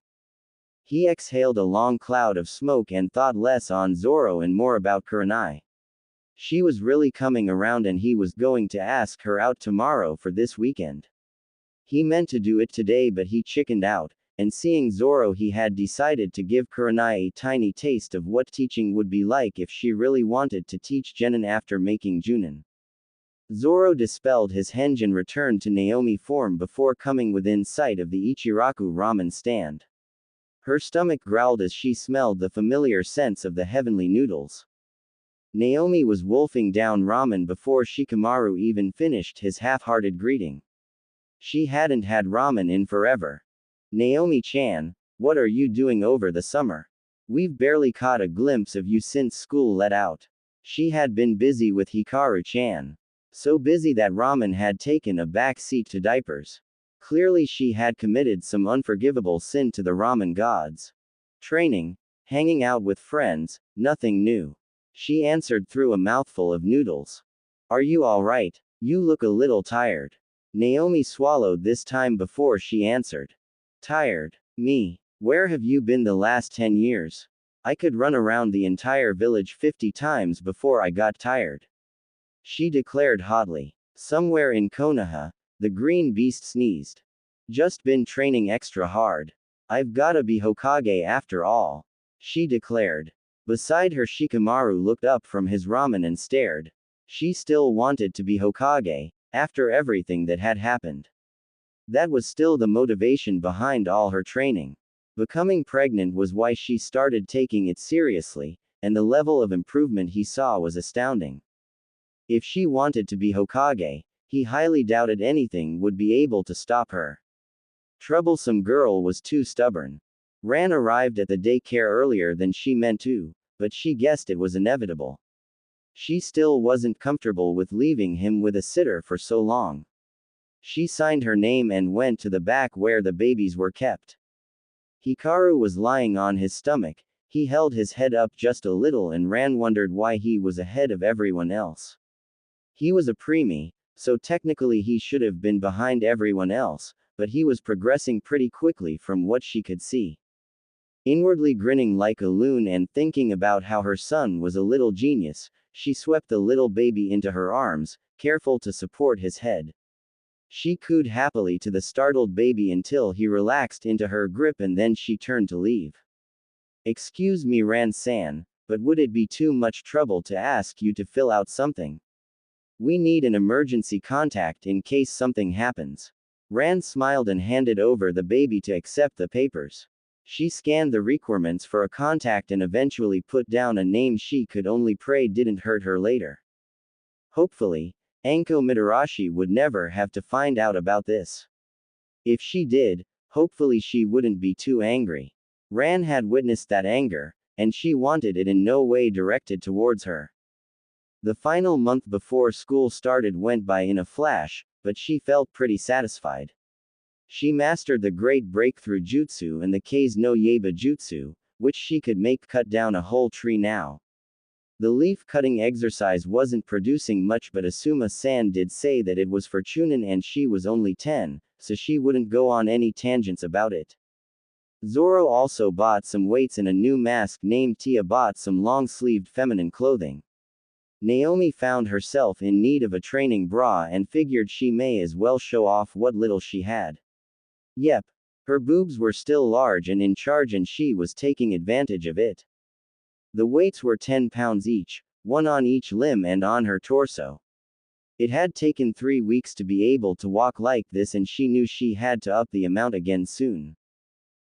He exhaled a long cloud of smoke and thought less on Zoro and more about Kurenai. She was really coming around and he was going to ask her out tomorrow for this weekend. He meant to do it today, but he chickened out, and seeing Zoro, he had decided to give Kurenai a tiny taste of what teaching would be like if she really wanted to teach genin after making Junin. Zoro dispelled his henge and returned to Naomi form before coming within sight of the Ichiraku ramen stand. Her stomach growled as she smelled the familiar scents of the heavenly noodles. Naomi was wolfing down ramen before Shikamaru even finished his half-hearted greeting. She hadn't had ramen in forever. Naomi-chan, what are you doing over the summer? We've barely caught a glimpse of you since school let out. She had been busy with Hikaru-chan. So busy that ramen had taken a back seat to diapers. Clearly she had committed some unforgivable sin to the ramen gods. Training, hanging out with friends, nothing new. She answered through a mouthful of noodles. Are you alright? You look a little tired. Naomi swallowed this time before she answered. Tired? Me? Where have you been the last 10 years? I could run around the entire village 50 times before I got tired. She declared hotly. Somewhere in Konoha, the green beast sneezed. Just been training extra hard. I've gotta be Hokage after all. She declared. Beside her, Shikamaru looked up from his ramen and stared. She still wanted to be Hokage, after everything that had happened. That was still the motivation behind all her training. Becoming pregnant was why she started taking it seriously, and the level of improvement he saw was astounding. If she wanted to be Hokage, he highly doubted anything would be able to stop her. Troublesome girl was too stubborn. Ran arrived at the daycare earlier than she meant to, but she guessed it was inevitable. She still wasn't comfortable with leaving him with a sitter for so long. She signed her name and went to the back where the babies were kept. Hikaru was lying on his stomach. He held his head up just a little and wondered why he was ahead of everyone else. He was a preemie, so technically he should have been behind everyone else, but he was progressing pretty quickly from what she could see. Inwardly grinning like a loon and thinking about how her son was a little genius, she swept the little baby into her arms, careful to support his head. She cooed happily to the startled baby until he relaxed into her grip and then she turned to leave. Excuse me, Ran-san, but would it be too much trouble to ask you to fill out something? We need an emergency contact in case something happens. Ran smiled and handed over the baby to accept the papers. She scanned the requirements for a contact and eventually put down a name she could only pray didn't hurt her later. Hopefully, Anko Mitarashi would never have to find out about this. If she did, hopefully she wouldn't be too angry. Ran had witnessed that anger, and she wanted it in no way directed towards her. The final month before school started went by in a flash, but she felt pretty satisfied. She mastered the Great Breakthrough Jutsu and the Kei's no Yaiba Jutsu, which she could make cut down a whole tree now. The leaf cutting exercise wasn't producing much, but Asuma-san did say that it was for Chunin and she was only 10, so she wouldn't go on any tangents about it. Zoro also bought some weights and a new mask named Tia bought some long-sleeved feminine clothing. Naomi found herself in need of a training bra and figured she may as well show off what little she had. Yep. Her boobs were still large and in charge and she was taking advantage of it. The weights were 10 pounds each, one on each limb and on her torso. It had taken 3 weeks to be able to walk like this and she knew she had to up the amount again soon.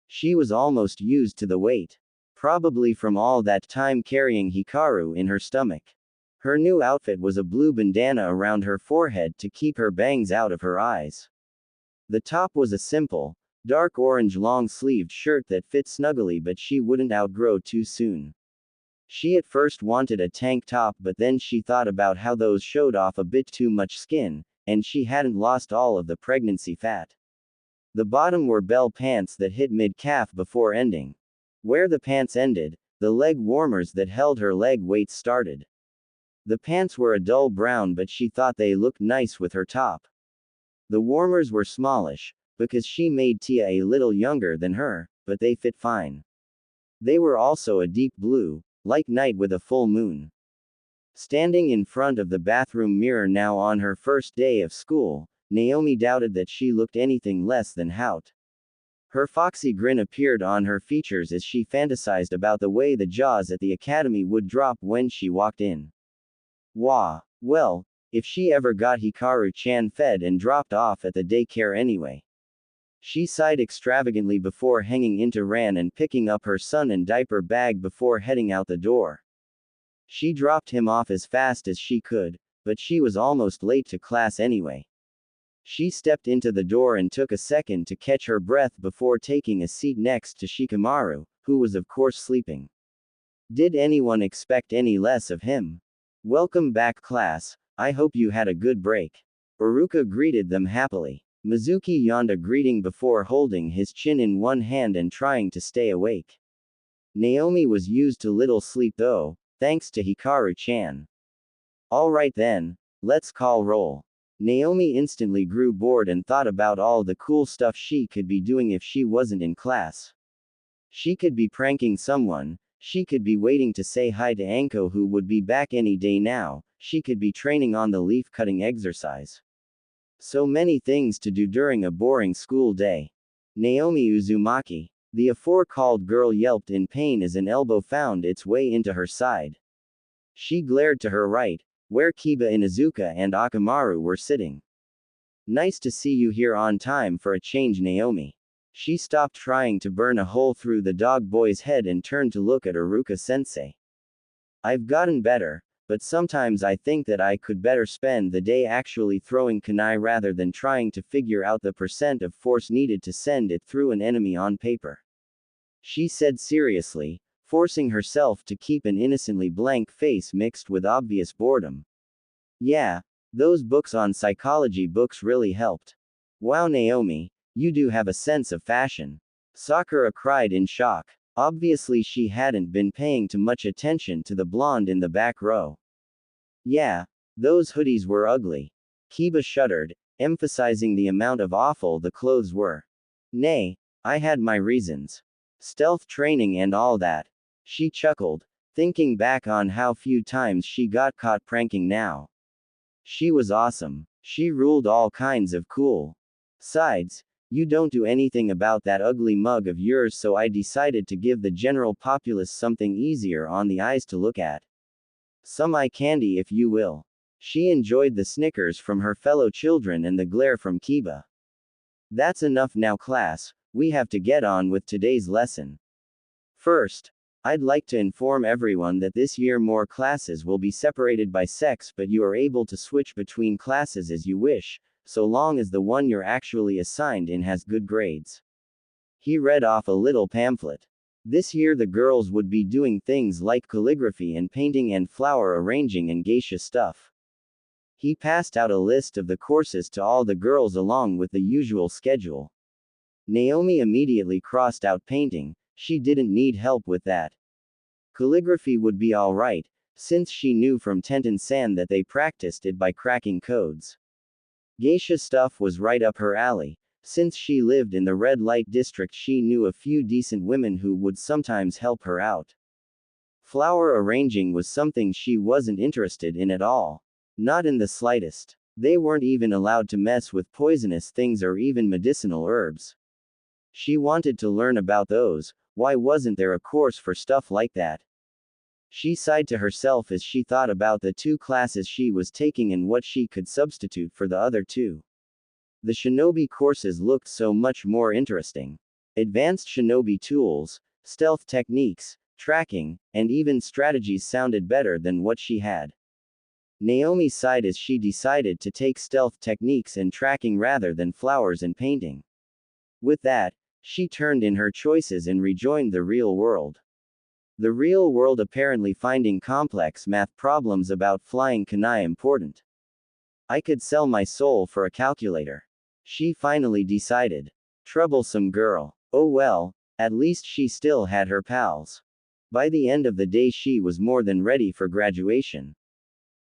She was almost used to the weight. Probably from all that time carrying Hikaru in her stomach. Her new outfit was a blue bandana around her forehead to keep her bangs out of her eyes. The top was a simple, dark orange long-sleeved shirt that fit snugly but she wouldn't outgrow too soon. She at first wanted a tank top but then she thought about how those showed off a bit too much skin, and she hadn't lost all of the pregnancy fat. The bottom were bell pants that hit mid-calf before ending. Where the pants ended, the leg warmers that held her leg weights started. The pants were a dull brown but she thought they looked nice with her top. The warmers were smallish, because she made Tia a little younger than her, but they fit fine. They were also a deep blue, like night with a full moon. Standing in front of the bathroom mirror now on her first day of school, Naomi doubted that she looked anything less than hot. Her foxy grin appeared on her features as she fantasized about the way the jaws at the academy would drop when she walked in. Wah. Well, if she ever got Hikaru-chan fed and dropped off at the daycare anyway. She sighed extravagantly before hanging into Ran and picking up her son and diaper bag before heading out the door. She dropped him off as fast as she could, but she was almost late to class anyway. She stepped into the door and took a second to catch her breath before taking a seat next to Shikamaru, who was of course sleeping. Did anyone expect any less of him? Welcome back, class. I hope you had a good break. Uruka greeted them happily. Mizuki yawned a greeting before holding his chin in one hand and trying to stay awake. Naomi was used to little sleep though, thanks to Hikaru-chan. Alright then, let's call roll. Naomi instantly grew bored and thought about all the cool stuff she could be doing if she wasn't in class. She could be pranking someone, she could be waiting to say hi to Anko who would be back any day now, she could be training on the leaf cutting exercise. So many things to do during a boring school day. Naomi Uzumaki. The aforecalled girl yelped in pain as an elbow found its way into her side. She glared to her right, where Kiba Inuzuka and Akamaru were sitting. Nice to see you here on time for a change, Naomi. She stopped trying to burn a hole through the dog boy's head and turned to look at Uruka-sensei. I've gotten better, but sometimes I think that I could better spend the day actually throwing kunai rather than trying to figure out the percent of force needed to send it through an enemy on paper. She said seriously, forcing herself to keep an innocently blank face mixed with obvious boredom. Yeah, those books on psychology books really helped. Wow, Naomi, you do have a sense of fashion. Sakura cried in shock. Obviously she hadn't been paying too much attention to the blonde in the back row. Yeah, those hoodies were ugly. Kiba shuddered, emphasizing the amount of awful the clothes were. Nay, I had my reasons. Stealth training and all that. She chuckled, thinking back on how few times she got caught pranking now. She was awesome. She ruled all kinds of cool. Sides, you don't do anything about that ugly mug of yours, so I decided to give the general populace something easier on the eyes to look at. Some eye candy if you will. She enjoyed the snickers from her fellow children and the glare from Kiba. That's enough now, class, we have to get on with today's lesson. First, I'd like to inform everyone that this year more classes will be separated by sex, but you are able to switch between classes as you wish, so long as the one you're actually assigned in has good grades. He read off a little pamphlet. This year the girls would be doing things like calligraphy and painting and flower arranging and geisha stuff. He passed out a list of the courses to all the girls along with the usual schedule. Naomi immediately crossed out painting, she didn't need help with that. Calligraphy would be alright, since she knew from Tenten-san that they practiced it by cracking codes. Geisha stuff was right up her alley. Since she lived in the red light district, she knew a few decent women who would sometimes help her out. Flower arranging was something she wasn't interested in at all. Not in the slightest. They weren't even allowed to mess with poisonous things or even medicinal herbs. She wanted to learn about those. Why wasn't there a course for stuff like that? She sighed to herself as she thought about the 2 classes she was taking and what she could substitute for the other 2. The shinobi courses looked so much more interesting. Advanced shinobi tools, stealth techniques, tracking, and even strategies sounded better than what she had. Naomi sighed as she decided to take stealth techniques and tracking rather than flowers and painting. With that, she turned in her choices and rejoined the real world. The real world apparently finding complex math problems about flying kunai important. I could sell my soul for a calculator. She finally decided. Troublesome girl. Oh well, at least she still had her pals. By the end of the day she was more than ready for graduation.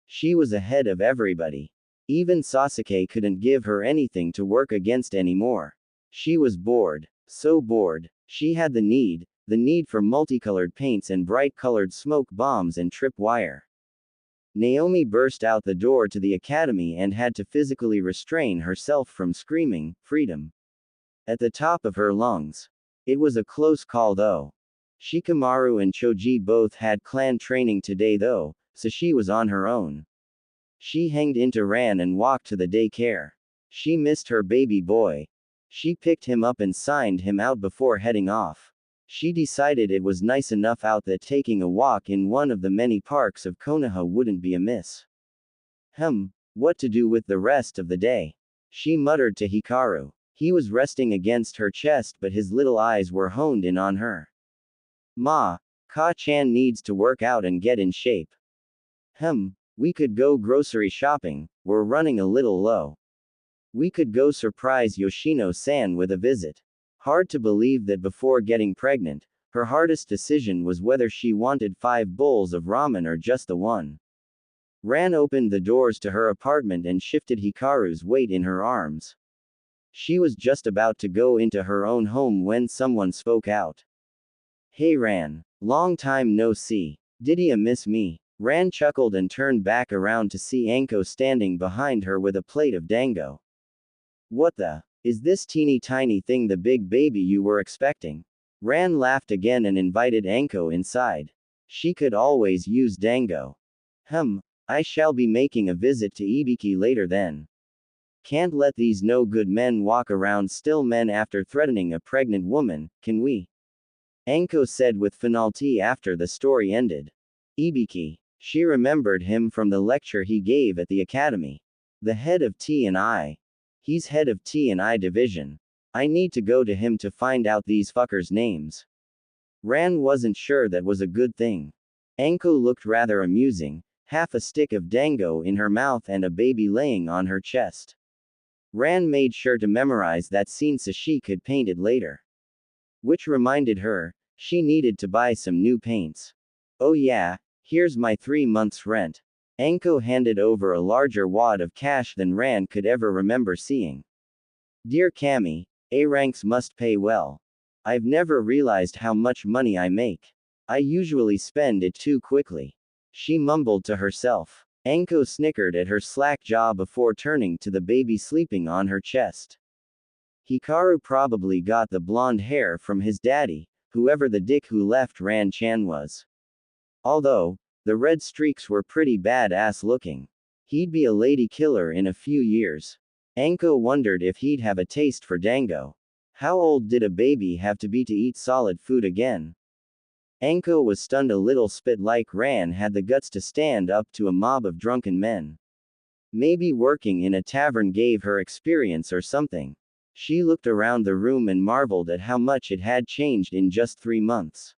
She was ahead of everybody. Even Sasuke couldn't give her anything to work against anymore. She was bored. So bored. She had the need for multicolored paints and bright-colored smoke bombs and tripwire. Naomi burst out the door to the academy and had to physically restrain herself from screaming, "Freedom!" at the top of her lungs. It was a close call though. Shikamaru and Choji both had clan training today though, so she was on her own. She hanged into Ran and walked to the daycare. She missed her baby boy. She picked him up and signed him out before heading off. She decided it was nice enough out that taking a walk in one of the many parks of Konoha wouldn't be amiss. What to do with the rest of the day? She muttered to Hikaru. He was resting against her chest but his little eyes were honed in on her. Ma, Ka-chan needs to work out and get in shape. We could go grocery shopping, we're running a little low. We could go surprise Yoshino-san with a visit. Hard to believe that before getting pregnant, her hardest decision was whether she wanted 5 bowls of ramen or just the one. Ran opened the doors to her apartment and shifted Hikaru's weight in her arms. She was just about to go into her own home when someone spoke out. Hey Ran. Long time no see. Did ya miss me? Ran chuckled and turned back around to see Anko standing behind her with a plate of dango. What the? Is this teeny tiny thing the big baby you were expecting? Ran laughed again and invited Anko inside. She could always use dango. I shall be making a visit to Ibiki later then. Can't let these no good men walk around still men after threatening a pregnant woman, can we? Anko said with finality after the story ended. Ibiki. She remembered him from the lecture he gave at the academy. The head of T&I. He's head of T&I division. I need to go to him to find out these fuckers' names. Ran wasn't sure that was a good thing. Anko looked rather amusing, half a stick of dango in her mouth and a baby laying on her chest. Ran made sure to memorize that scene so she could paint it later. Which reminded her, she needed to buy some new paints. Oh yeah, here's my 3 months' rent. Anko handed over a larger wad of cash than Ran could ever remember seeing. Dear Cammy, A-ranks must pay well. I've never realized how much money I make. I usually spend it too quickly. She mumbled to herself. Anko snickered at her slack jaw before turning to the baby sleeping on her chest. Hikaru probably got the blonde hair from his daddy, whoever the dick who left Ran-chan was. Although, the red streaks were pretty badass looking. He'd be a lady killer in a few years. Anko wondered if he'd have a taste for dango. How old did a baby have to be to eat solid food again? Anko was stunned a little spit like Ran had the guts to stand up to a mob of drunken men. Maybe working in a tavern gave her experience or something. She looked around the room and marveled at how much it had changed in just 3 months.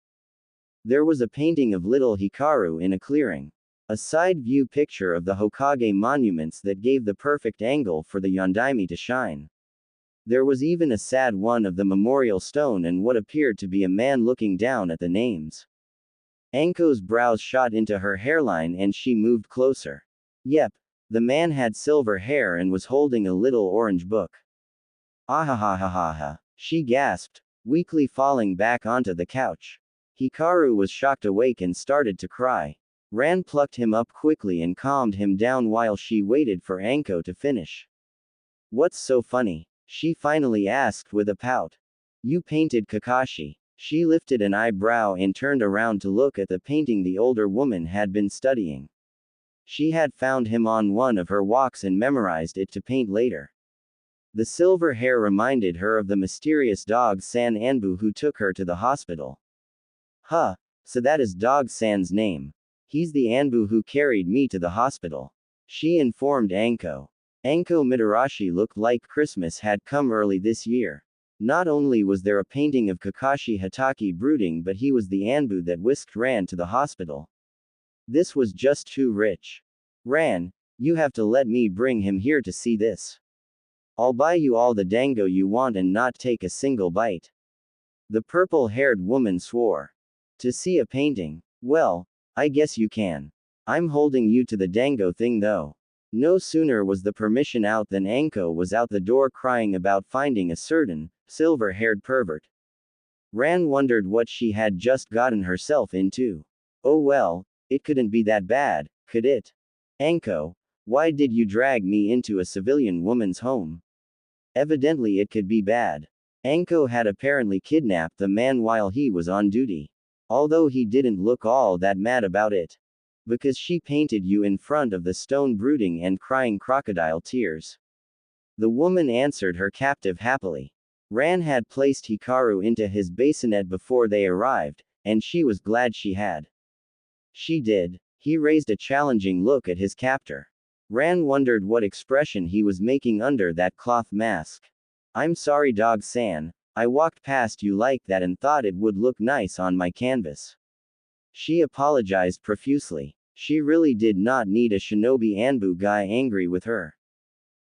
There was a painting of little Hikaru in a clearing. A side view picture of the Hokage monuments that gave the perfect angle for the Yondaime to shine. There was even a sad one of the memorial stone and what appeared to be a man looking down at the names. Anko's brows shot into her hairline and she moved closer. Yep, the man had silver hair and was holding a little orange book. Ahahahaha. She gasped, weakly falling back onto the couch. Hikaru was shocked awake and started to cry. Ran plucked him up quickly and calmed him down while she waited for Anko to finish. What's so funny? She finally asked with a pout. You painted Kakashi. She lifted an eyebrow and turned around to look at the painting the older woman had been studying. She had found him on one of her walks and memorized it to paint later. The silver hair reminded her of the mysterious dog San Anbu who took her to the hospital. Huh, so that is Dog San's name. He's the Anbu who carried me to the hospital. She informed Anko. Anko Mitarashi looked like Christmas had come early this year. Not only was there a painting of Kakashi Hatake brooding, but he was the Anbu that whisked Ran to the hospital. This was just too rich. Ran, you have to let me bring him here to see this. I'll buy you all the dango you want and not take a single bite. The purple-haired woman swore. To see a painting? Well, I guess you can. I'm holding you to the dango thing though. No sooner was the permission out than Anko was out the door crying about finding a certain, silver-haired pervert. Ran wondered what she had just gotten herself into. Oh well, it couldn't be that bad, could it? Anko, why did you drag me into a civilian woman's home? Evidently it could be bad. Anko had apparently kidnapped the man while he was on duty. Although he didn't look all that mad about it. Because she painted you in front of the stone brooding and crying crocodile tears. The woman answered her captive happily. Ran had placed Hikaru into his bassinet before they arrived, and she was glad she had. She did. He raised a challenging look at his captor. Ran wondered what expression he was making under that cloth mask. I'm sorry Dog San, I walked past you like that and thought it would look nice on my canvas. She apologized profusely. She really did not need a shinobi Anbu guy angry with her.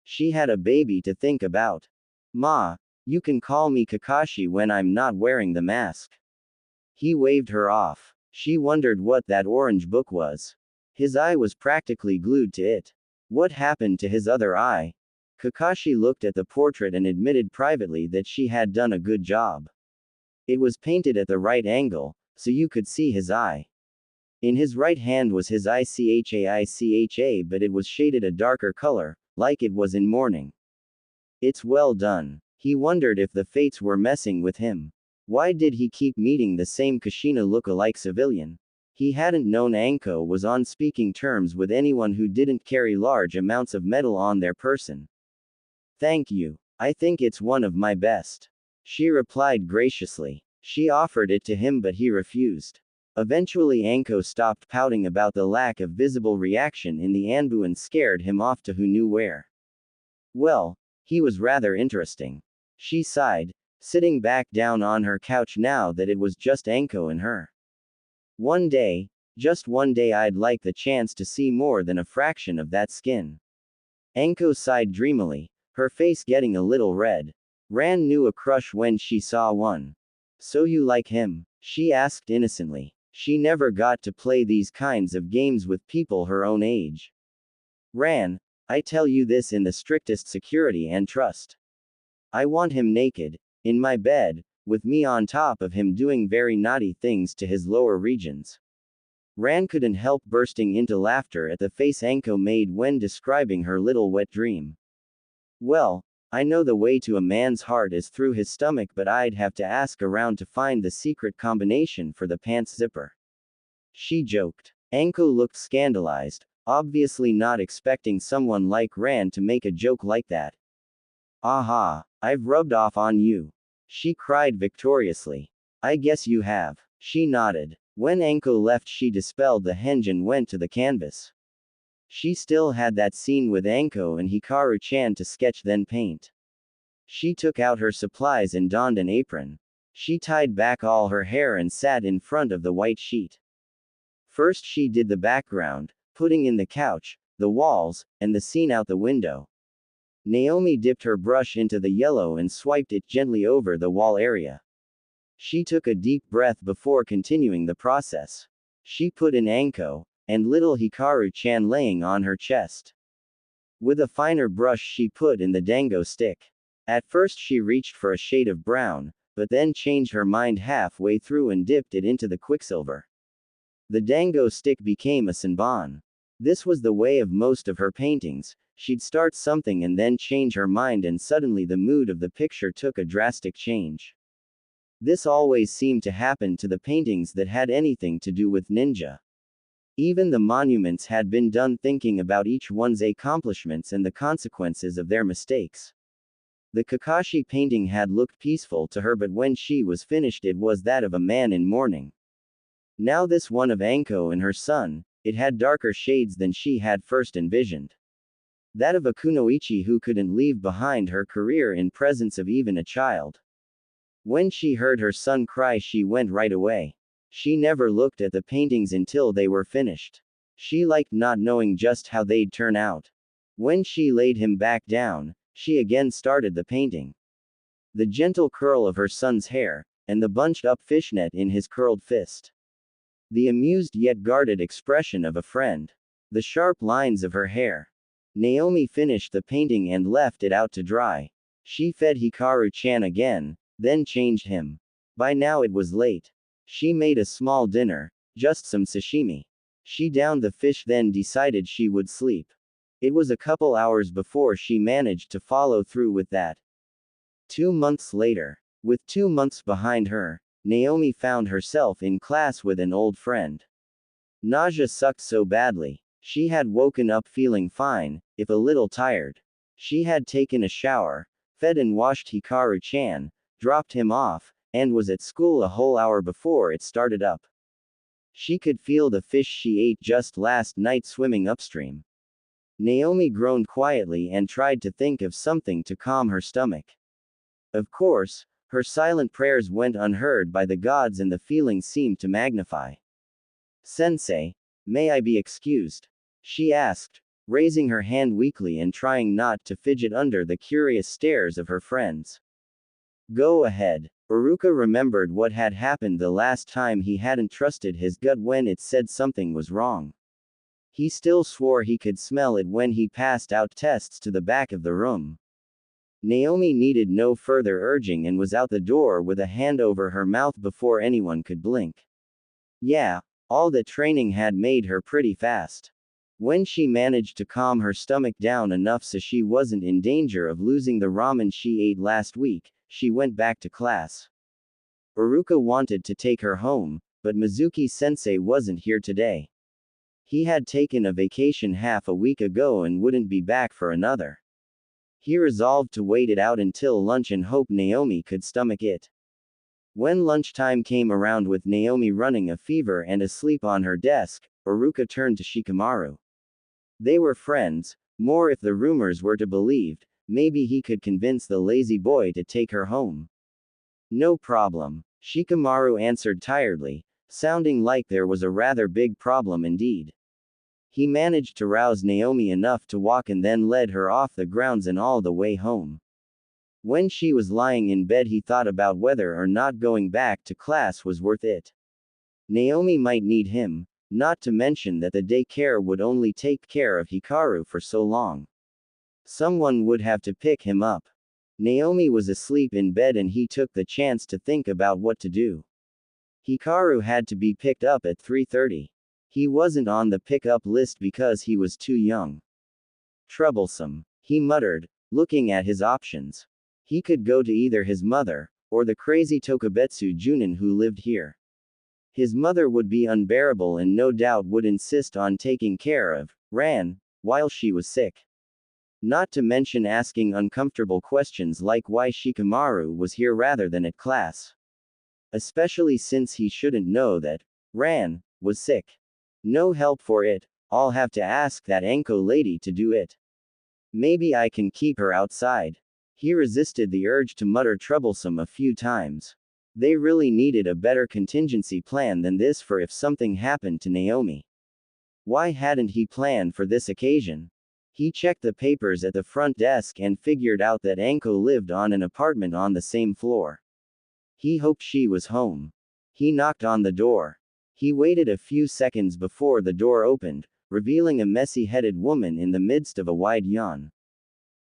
She had a baby to think about. Ma, you can call me Kakashi when I'm not wearing the mask. He waved her off. She wondered what that orange book was. His eye was practically glued to it. What happened to his other eye? Kakashi looked at the portrait and admitted privately that she had done a good job. It was painted at the right angle, so you could see his eye. In his right hand was his ICHA, but it was shaded a darker color, like it was in mourning. It's well done. He wondered if the fates were messing with him. Why did he keep meeting the same Kushina look-alike civilian? He hadn't known Anko was on speaking terms with anyone who didn't carry large amounts of metal on their person. Thank you. I think it's one of my best. She replied graciously. She offered it to him but he refused. Eventually Anko stopped pouting about the lack of visible reaction in the Anbu and scared him off to who knew where. Well, he was rather interesting. She sighed, sitting back down on her couch now that it was just Anko and her. One day, just one day I'd like the chance to see more than a fraction of that skin. Anko sighed dreamily, her face getting a little red. Ran knew a crush when she saw one. So you like him? She asked innocently. She never got to play these kinds of games with people her own age. Ran, I tell you this in the strictest security and trust. I want him naked, in my bed, with me on top of him doing very naughty things to his lower regions. Ran couldn't help bursting into laughter at the face Anko made when describing her little wet dream. Well, I know the way to a man's heart is through his stomach, but I'd have to ask around to find the secret combination for the pants zipper. She joked. Anko looked scandalized, obviously not expecting someone like Ran to make a joke like that. Aha, I've rubbed off on you. She cried victoriously. I guess you have. She nodded. When Anko left she dispelled the henge and went to the canvas. She still had that scene with Anko and Hikaru-chan to sketch then paint. She took out her supplies and donned an apron. She tied back all her hair and sat in front of the white sheet. First she did the background, putting in the couch, the walls, and the scene out the window. Naomi dipped her brush into the yellow and swiped it gently over the wall area. She took a deep breath before continuing the process. She put in Anko, and little Hikaru-chan laying on her chest. With a finer brush she put in the dango stick. At first she reached for a shade of brown, but then changed her mind halfway through and dipped it into the quicksilver. The dango stick became a senbon. This was the way of most of her paintings. She'd start something and then change her mind, and suddenly the mood of the picture took a drastic change. This always seemed to happen to the paintings that had anything to do with ninja. Even the monuments had been done thinking about each one's accomplishments and the consequences of their mistakes. The Kakashi painting had looked peaceful to her, but when she was finished it was that of a man in mourning. Now this one of Anko and her son, it had darker shades than she had first envisioned. That of a kunoichi who couldn't leave behind her career in presence of even a child. When she heard her son cry she went right away. She never looked at the paintings until they were finished. She liked not knowing just how they'd turn out. When she laid him back down, she again started the painting. The gentle curl of her son's hair, and the bunched up fishnet in his curled fist. The amused yet guarded expression of a friend. The sharp lines of her hair. Naomi finished the painting and left it out to dry. She fed Hikaru-chan again, then changed him. By now it was late. She made a small dinner, just some sashimi. She downed the fish then decided she would sleep. It was a couple hours before she managed to follow through with that. 2 months later. With 2 months behind her, Naomi found herself in class with an old friend. Nausea sucked so badly. She had woken up feeling fine, if a little tired. She had taken a shower, fed and washed Hikaru-chan, dropped him off, and was at school a whole hour before it started up. She could feel the fish she ate just last night swimming upstream. Naomi groaned quietly and tried to think of something to calm her stomach. Of course, her silent prayers went unheard by the gods and the feeling seemed to magnify. "Sensei, may I be excused?" she asked, raising her hand weakly and trying not to fidget under the curious stares of her friends. "Go ahead." Naruko remembered what had happened the last time he hadn't trusted his gut when it said something was wrong. He still swore he could smell it when he passed out tests to the back of the room. Naomi needed no further urging and was out the door with a hand over her mouth before anyone could blink. Yeah, all that training had made her pretty fast. When she managed to calm her stomach down enough so she wasn't in danger of losing the ramen she ate last week, she went back to class. Naruko wanted to take her home, but Mizuki-sensei wasn't here today. He had taken a vacation half a week ago and wouldn't be back for another. He resolved to wait it out until lunch and hope Naomi could stomach it. When lunchtime came around with Naomi running a fever and asleep on her desk, Naruko turned to Shikamaru. They were friends, more if the rumors were to be believed. Maybe he could convince the lazy boy to take her home. "No problem," Shikamaru answered tiredly, sounding like there was a rather big problem indeed. He managed to rouse Naomi enough to walk and then led her off the grounds and all the way home. When she was lying in bed he thought about whether or not going back to class was worth it. Naomi might need him, not to mention that the daycare would only take care of Hikaru for so long. Someone would have to pick him up. Naomi was asleep in bed and he took the chance to think about what to do. Hikaru had to be picked up at 3:30. He wasn't on the pick-up list because he was too young. Troublesome, he muttered, looking at his options. He could go to either his mother, or the crazy Tokubetsu Junin who lived here. His mother would be unbearable and no doubt would insist on taking care of Ran while she was sick. Not to mention asking uncomfortable questions like why Shikamaru was here rather than at class. Especially since he shouldn't know that Ran was sick. No help for it, I'll have to ask that Anko lady to do it. Maybe I can keep her outside. He resisted the urge to mutter troublesome a few times. They really needed a better contingency plan than this for if something happened to Naomi. Why hadn't he planned for this occasion? He checked the papers at the front desk and figured out that Anko lived on an apartment on the same floor. He hoped she was home. He knocked on the door. He waited a few seconds before the door opened, revealing a messy-headed woman in the midst of a wide yawn.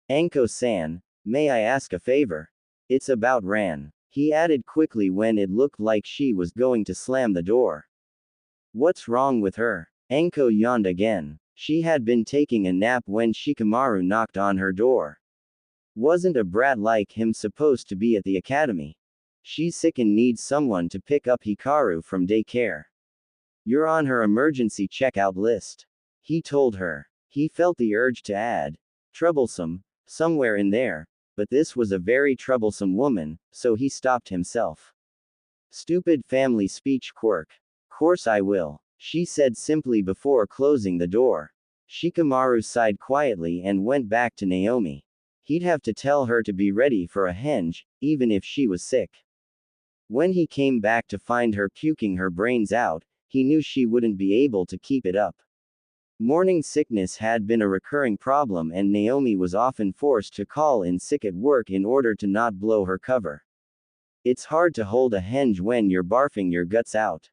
Anko-san, may I ask a favor? It's about Ran, he added quickly when it looked like she was going to slam the door. What's wrong with her? Anko yawned again. She had been taking a nap when Shikamaru knocked on her door. Wasn't a brat like him supposed to be at the academy? She's sick and needs someone to pick up Hikaru from daycare. You're on her emergency checkout list, he told her. He felt the urge to add, troublesome, somewhere in there, but this was a very troublesome woman, so he stopped himself. Stupid family speech quirk. Course I will, she said simply before closing the door. Shikamaru sighed quietly and went back to Naomi. He'd have to tell her to be ready for a henge, even if she was sick. When he came back to find her puking her brains out, he knew she wouldn't be able to keep it up. Morning sickness had been a recurring problem and Naomi was often forced to call in sick at work in order to not blow her cover. It's hard to hold a henge when you're barfing your guts out.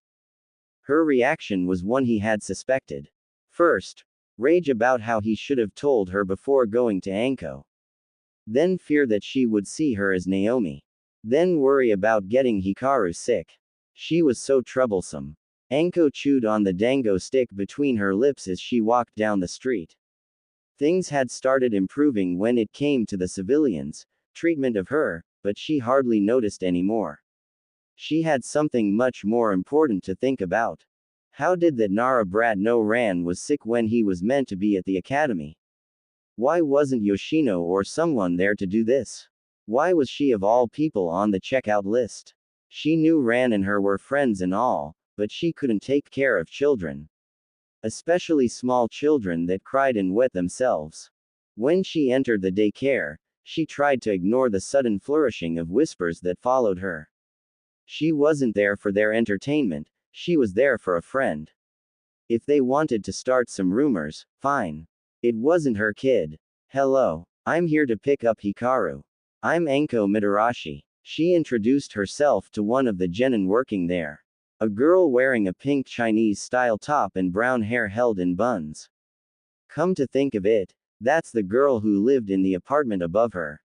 Her reaction was one he had suspected. First, rage about how he should have told her before going to Anko. Then fear that she would see her as Naomi. Then worry about getting Hikaru sick. She was so troublesome. Anko chewed on the dango stick between her lips as she walked down the street. Things had started improving when it came to the civilians' treatment of her, but she hardly noticed anymore. She had something much more important to think about. How did that Nara brat know Ran was sick when he was meant to be at the academy? Why wasn't Yoshino or someone there to do this? Why was she of all people on the checkout list? She knew Ran and her were friends and all, but she couldn't take care of children. Especially small children that cried and wet themselves. When she entered the daycare, she tried to ignore the sudden flourishing of whispers that followed her. She wasn't there for their entertainment, she was there for a friend. If they wanted to start some rumors, fine. It wasn't her kid. Hello, I'm here to pick up Hikaru. I'm Anko Mitarashi. She introduced herself to one of the genin working there. A girl wearing a pink Chinese-style top and brown hair held in buns. Come to think of it, that's the girl who lived in the apartment above her.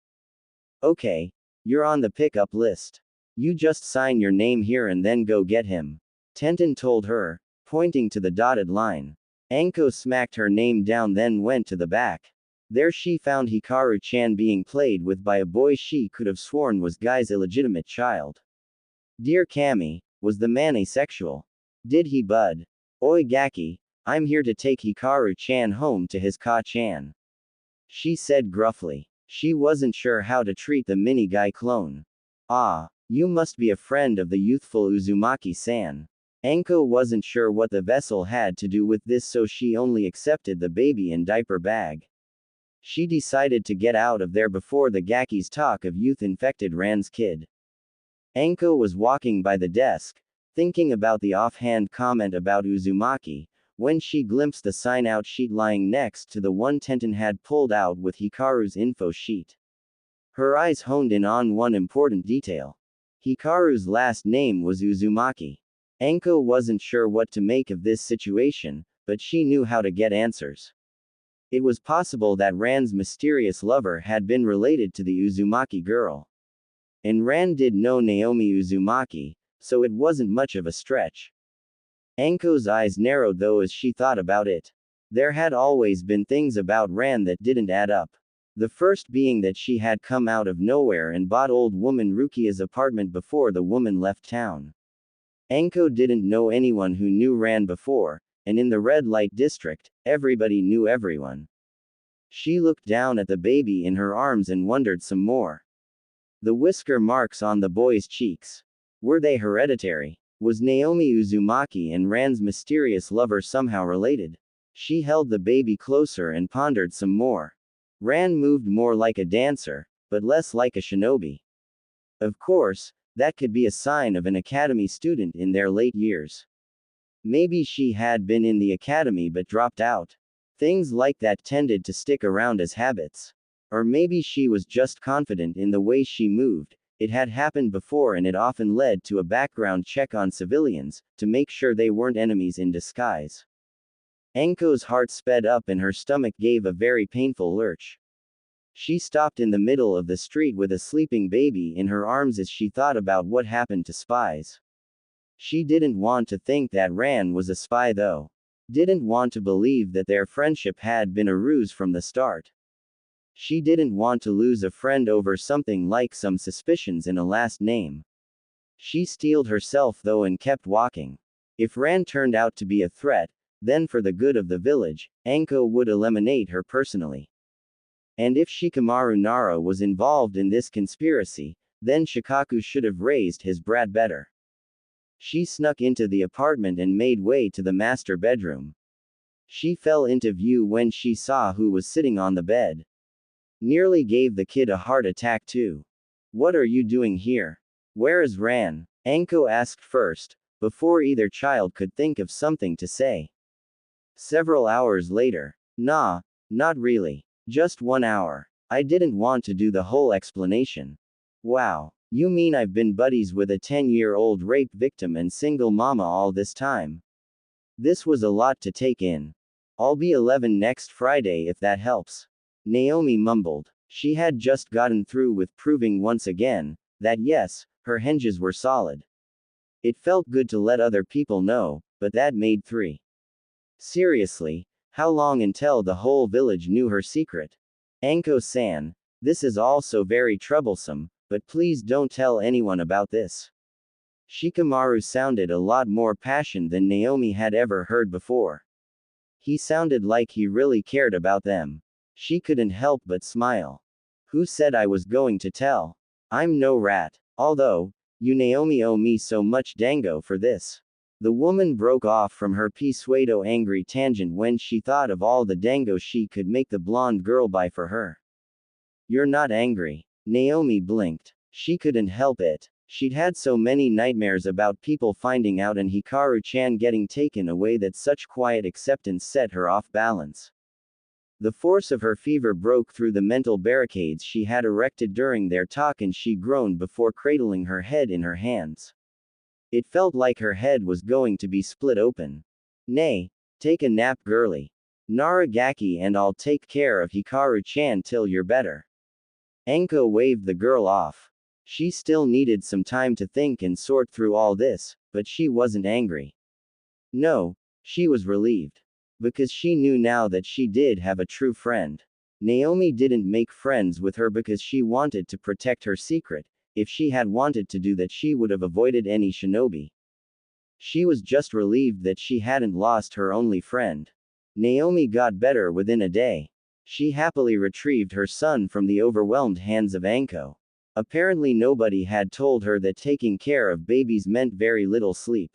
Okay, you're on the pickup list. You just sign your name here and then go get him. Tenten told her, pointing to the dotted line. Anko smacked her name down then went to the back. There she found Hikaru-chan being played with by a boy she could have sworn was Guy's illegitimate child. Dear Kami, was the man asexual? Did he bud? Oi Gaki, I'm here to take Hikaru-chan home to his ka-chan. She said gruffly. She wasn't sure how to treat the mini Guy clone. Ah, you must be a friend of the youthful Uzumaki-san. Anko wasn't sure what the vessel had to do with this, so she only accepted the baby in diaper bag. She decided to get out of there before the Gaki's talk of youth infected Ran's kid. Anko was walking by the desk, thinking about the offhand comment about Uzumaki, when she glimpsed the sign-out sheet lying next to the one Tenten had pulled out with Hikaru's info sheet. Her eyes honed in on one important detail. Hikaru's last name was Uzumaki. Anko wasn't sure what to make of this situation, but she knew how to get answers. It was possible that Ran's mysterious lover had been related to the Uzumaki girl. And Ran did know Naomi Uzumaki, so it wasn't much of a stretch. Anko's eyes narrowed though as she thought about it. There had always been things about Ran that didn't add up. The first being that she had come out of nowhere and bought old woman Rukia's apartment before the woman left town. Anko didn't know anyone who knew Ran before, and in the red light district, everybody knew everyone. She looked down at the baby in her arms and wondered some more. The whisker marks on the boy's cheeks. Were they hereditary? Was Naomi Uzumaki and Ran's mysterious lover somehow related? She held the baby closer and pondered some more. Ran moved more like a dancer, but less like a shinobi. Of course, that could be a sign of an academy student in their late years. Maybe she had been in the academy but dropped out. Things like that tended to stick around as habits. Or maybe she was just confident in the way she moved. It had happened before and it often led to a background check on civilians, to make sure they weren't enemies in disguise. Anko's heart sped up and her stomach gave a very painful lurch. She stopped in the middle of the street with a sleeping baby in her arms as she thought about what happened to spies. She didn't want to think that Ran was a spy though. Didn't want to believe that their friendship had been a ruse from the start. She didn't want to lose a friend over something like some suspicions in a last name. She steeled herself though and kept walking. If Ran turned out to be a threat, then for the good of the village, Anko would eliminate her personally. And if Shikamaru Nara was involved in this conspiracy, then Shikaku should have raised his brat better. She snuck into the apartment and made way to the master bedroom. She fell into view when she saw who was sitting on the bed. Nearly gave the kid a heart attack too. What are you doing here? Where is Ran? Anko asked first, before either child could think of something to say. Several hours later. Nah, not really. Just 1 hour. I didn't want to do the whole explanation. Wow. You mean I've been buddies with a 10-year-old rape victim and single mama all this time? This was a lot to take in. I'll be 11 next Friday if that helps. Naomi mumbled. She had just gotten through with proving once again that yes, her hinges were solid. It felt good to let other people know, but that made 3. Seriously, how long until the whole village knew her secret? Anko-san, this is also very troublesome, but please don't tell anyone about this. Shikamaru sounded a lot more passionate than Naomi had ever heard before. He sounded like he really cared about them. She couldn't help but smile. Who said I was going to tell? I'm no rat. Although, you Naomi owe me so much dango for this. The woman broke off from her pseudo angry tangent when she thought of all the dango she could make the blonde girl buy for her. You're not angry. Naomi blinked. She couldn't help it. She'd had so many nightmares about people finding out and Hikaru-chan getting taken away that such quiet acceptance set her off balance. The force of her fever broke through the mental barricades she had erected during their talk and she groaned before cradling her head in her hands. It felt like her head was going to be split open. Nay, take a nap girly. Naragaki and I'll take care of Hikaru-chan till you're better. Anko waved the girl off. She still needed some time to think and sort through all this, but she wasn't angry. No, she was relieved. Because she knew now that she did have a true friend. Naomi didn't make friends with her because she wanted to protect her secret. If she had wanted to do that, she would have avoided any shinobi. She was just relieved that she hadn't lost her only friend. Naomi got better within a day. She happily retrieved her son from the overwhelmed hands of Anko. Apparently nobody had told her that taking care of babies meant very little sleep.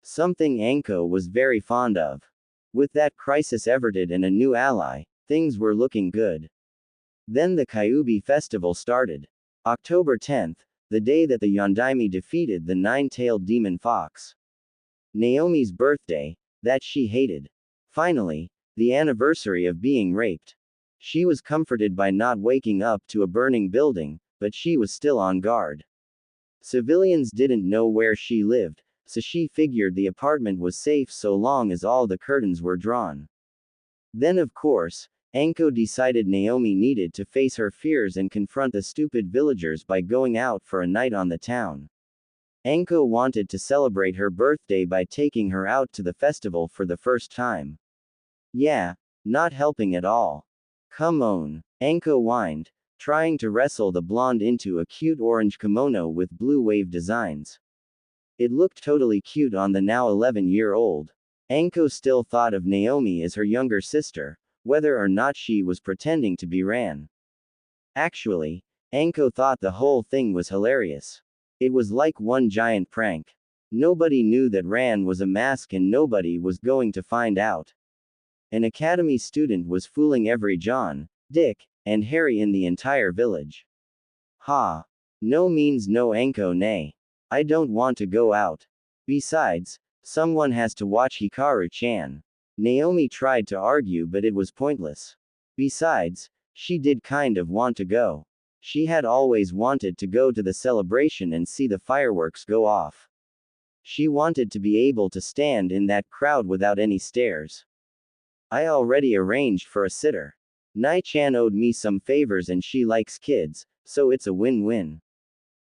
Something Anko was very fond of. With that crisis averted and a new ally, things were looking good. Then the Kyubi festival started. October 10th, the day that the Yondaime defeated the nine-tailed demon fox. Naomi's birthday, that she hated. Finally, the anniversary of being raped. She was comforted by not waking up to a burning building, but she was still on guard. Civilians didn't know where she lived, so she figured the apartment was safe so long as all the curtains were drawn. Then of course, Anko decided Naomi needed to face her fears and confront the stupid villagers by going out for a night on the town. Anko wanted to celebrate her birthday by taking her out to the festival for the first time. Yeah, not helping at all. Come on, Anko whined, trying to wrestle the blonde into a cute orange kimono with blue wave designs. It looked totally cute on the now 11-year-old. Anko still thought of Naomi as her younger sister, whether or not she was pretending to be Ran. Actually, Anko thought the whole thing was hilarious. It was like one giant prank. Nobody knew that Ran was a mask and nobody was going to find out. An academy student was fooling every John, Dick, and Harry in the entire village. Ha. No means no Anko ne. I don't want to go out. Besides, someone has to watch Hikaru-chan. Naomi tried to argue but it was pointless. Besides, she did kind of want to go. She had always wanted to go to the celebration and see the fireworks go off. She wanted to be able to stand in that crowd without any stares. I already arranged for a sitter. Nai-chan owed me some favors and she likes kids, so it's a win-win.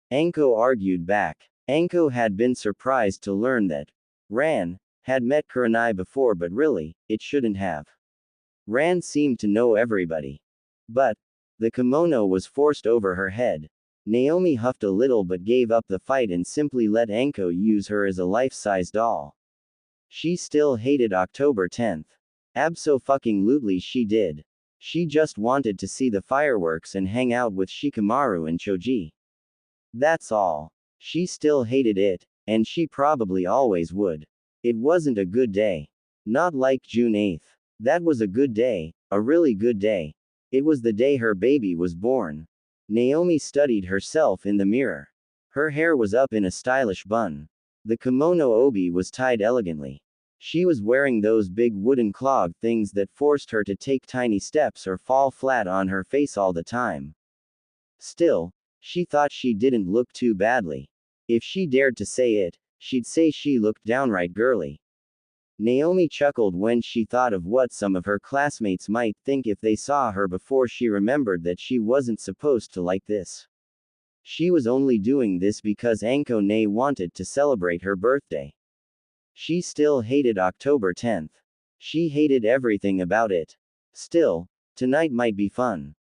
Anko argued back. Anko had been surprised to learn that Ran had met Kurenai before, but really, it shouldn't have. Ran seemed to know everybody. But the kimono was forced over her head. Naomi huffed a little but gave up the fight and simply let Anko use her as a life-size doll. She still hated October 10th. Abso-fucking-lutely she did. She just wanted to see the fireworks and hang out with Shikamaru and Choji. That's all. She still hated it, and she probably always would. It wasn't a good day. Not like June 8th. That was a good day, a really good day. It was the day her baby was born. Naomi studied herself in the mirror. Her hair was up in a stylish bun. The kimono obi was tied elegantly. She was wearing those big wooden clog things that forced her to take tiny steps or fall flat on her face all the time. Still, she thought she didn't look too badly. If she dared to say it, she'd say she looked downright girly. Naomi chuckled when she thought of what some of her classmates might think if they saw her before she remembered that she wasn't supposed to like this. She was only doing this because Anko ne wanted to celebrate her birthday. She still hated October 10th. She hated everything about it. Still, tonight might be fun.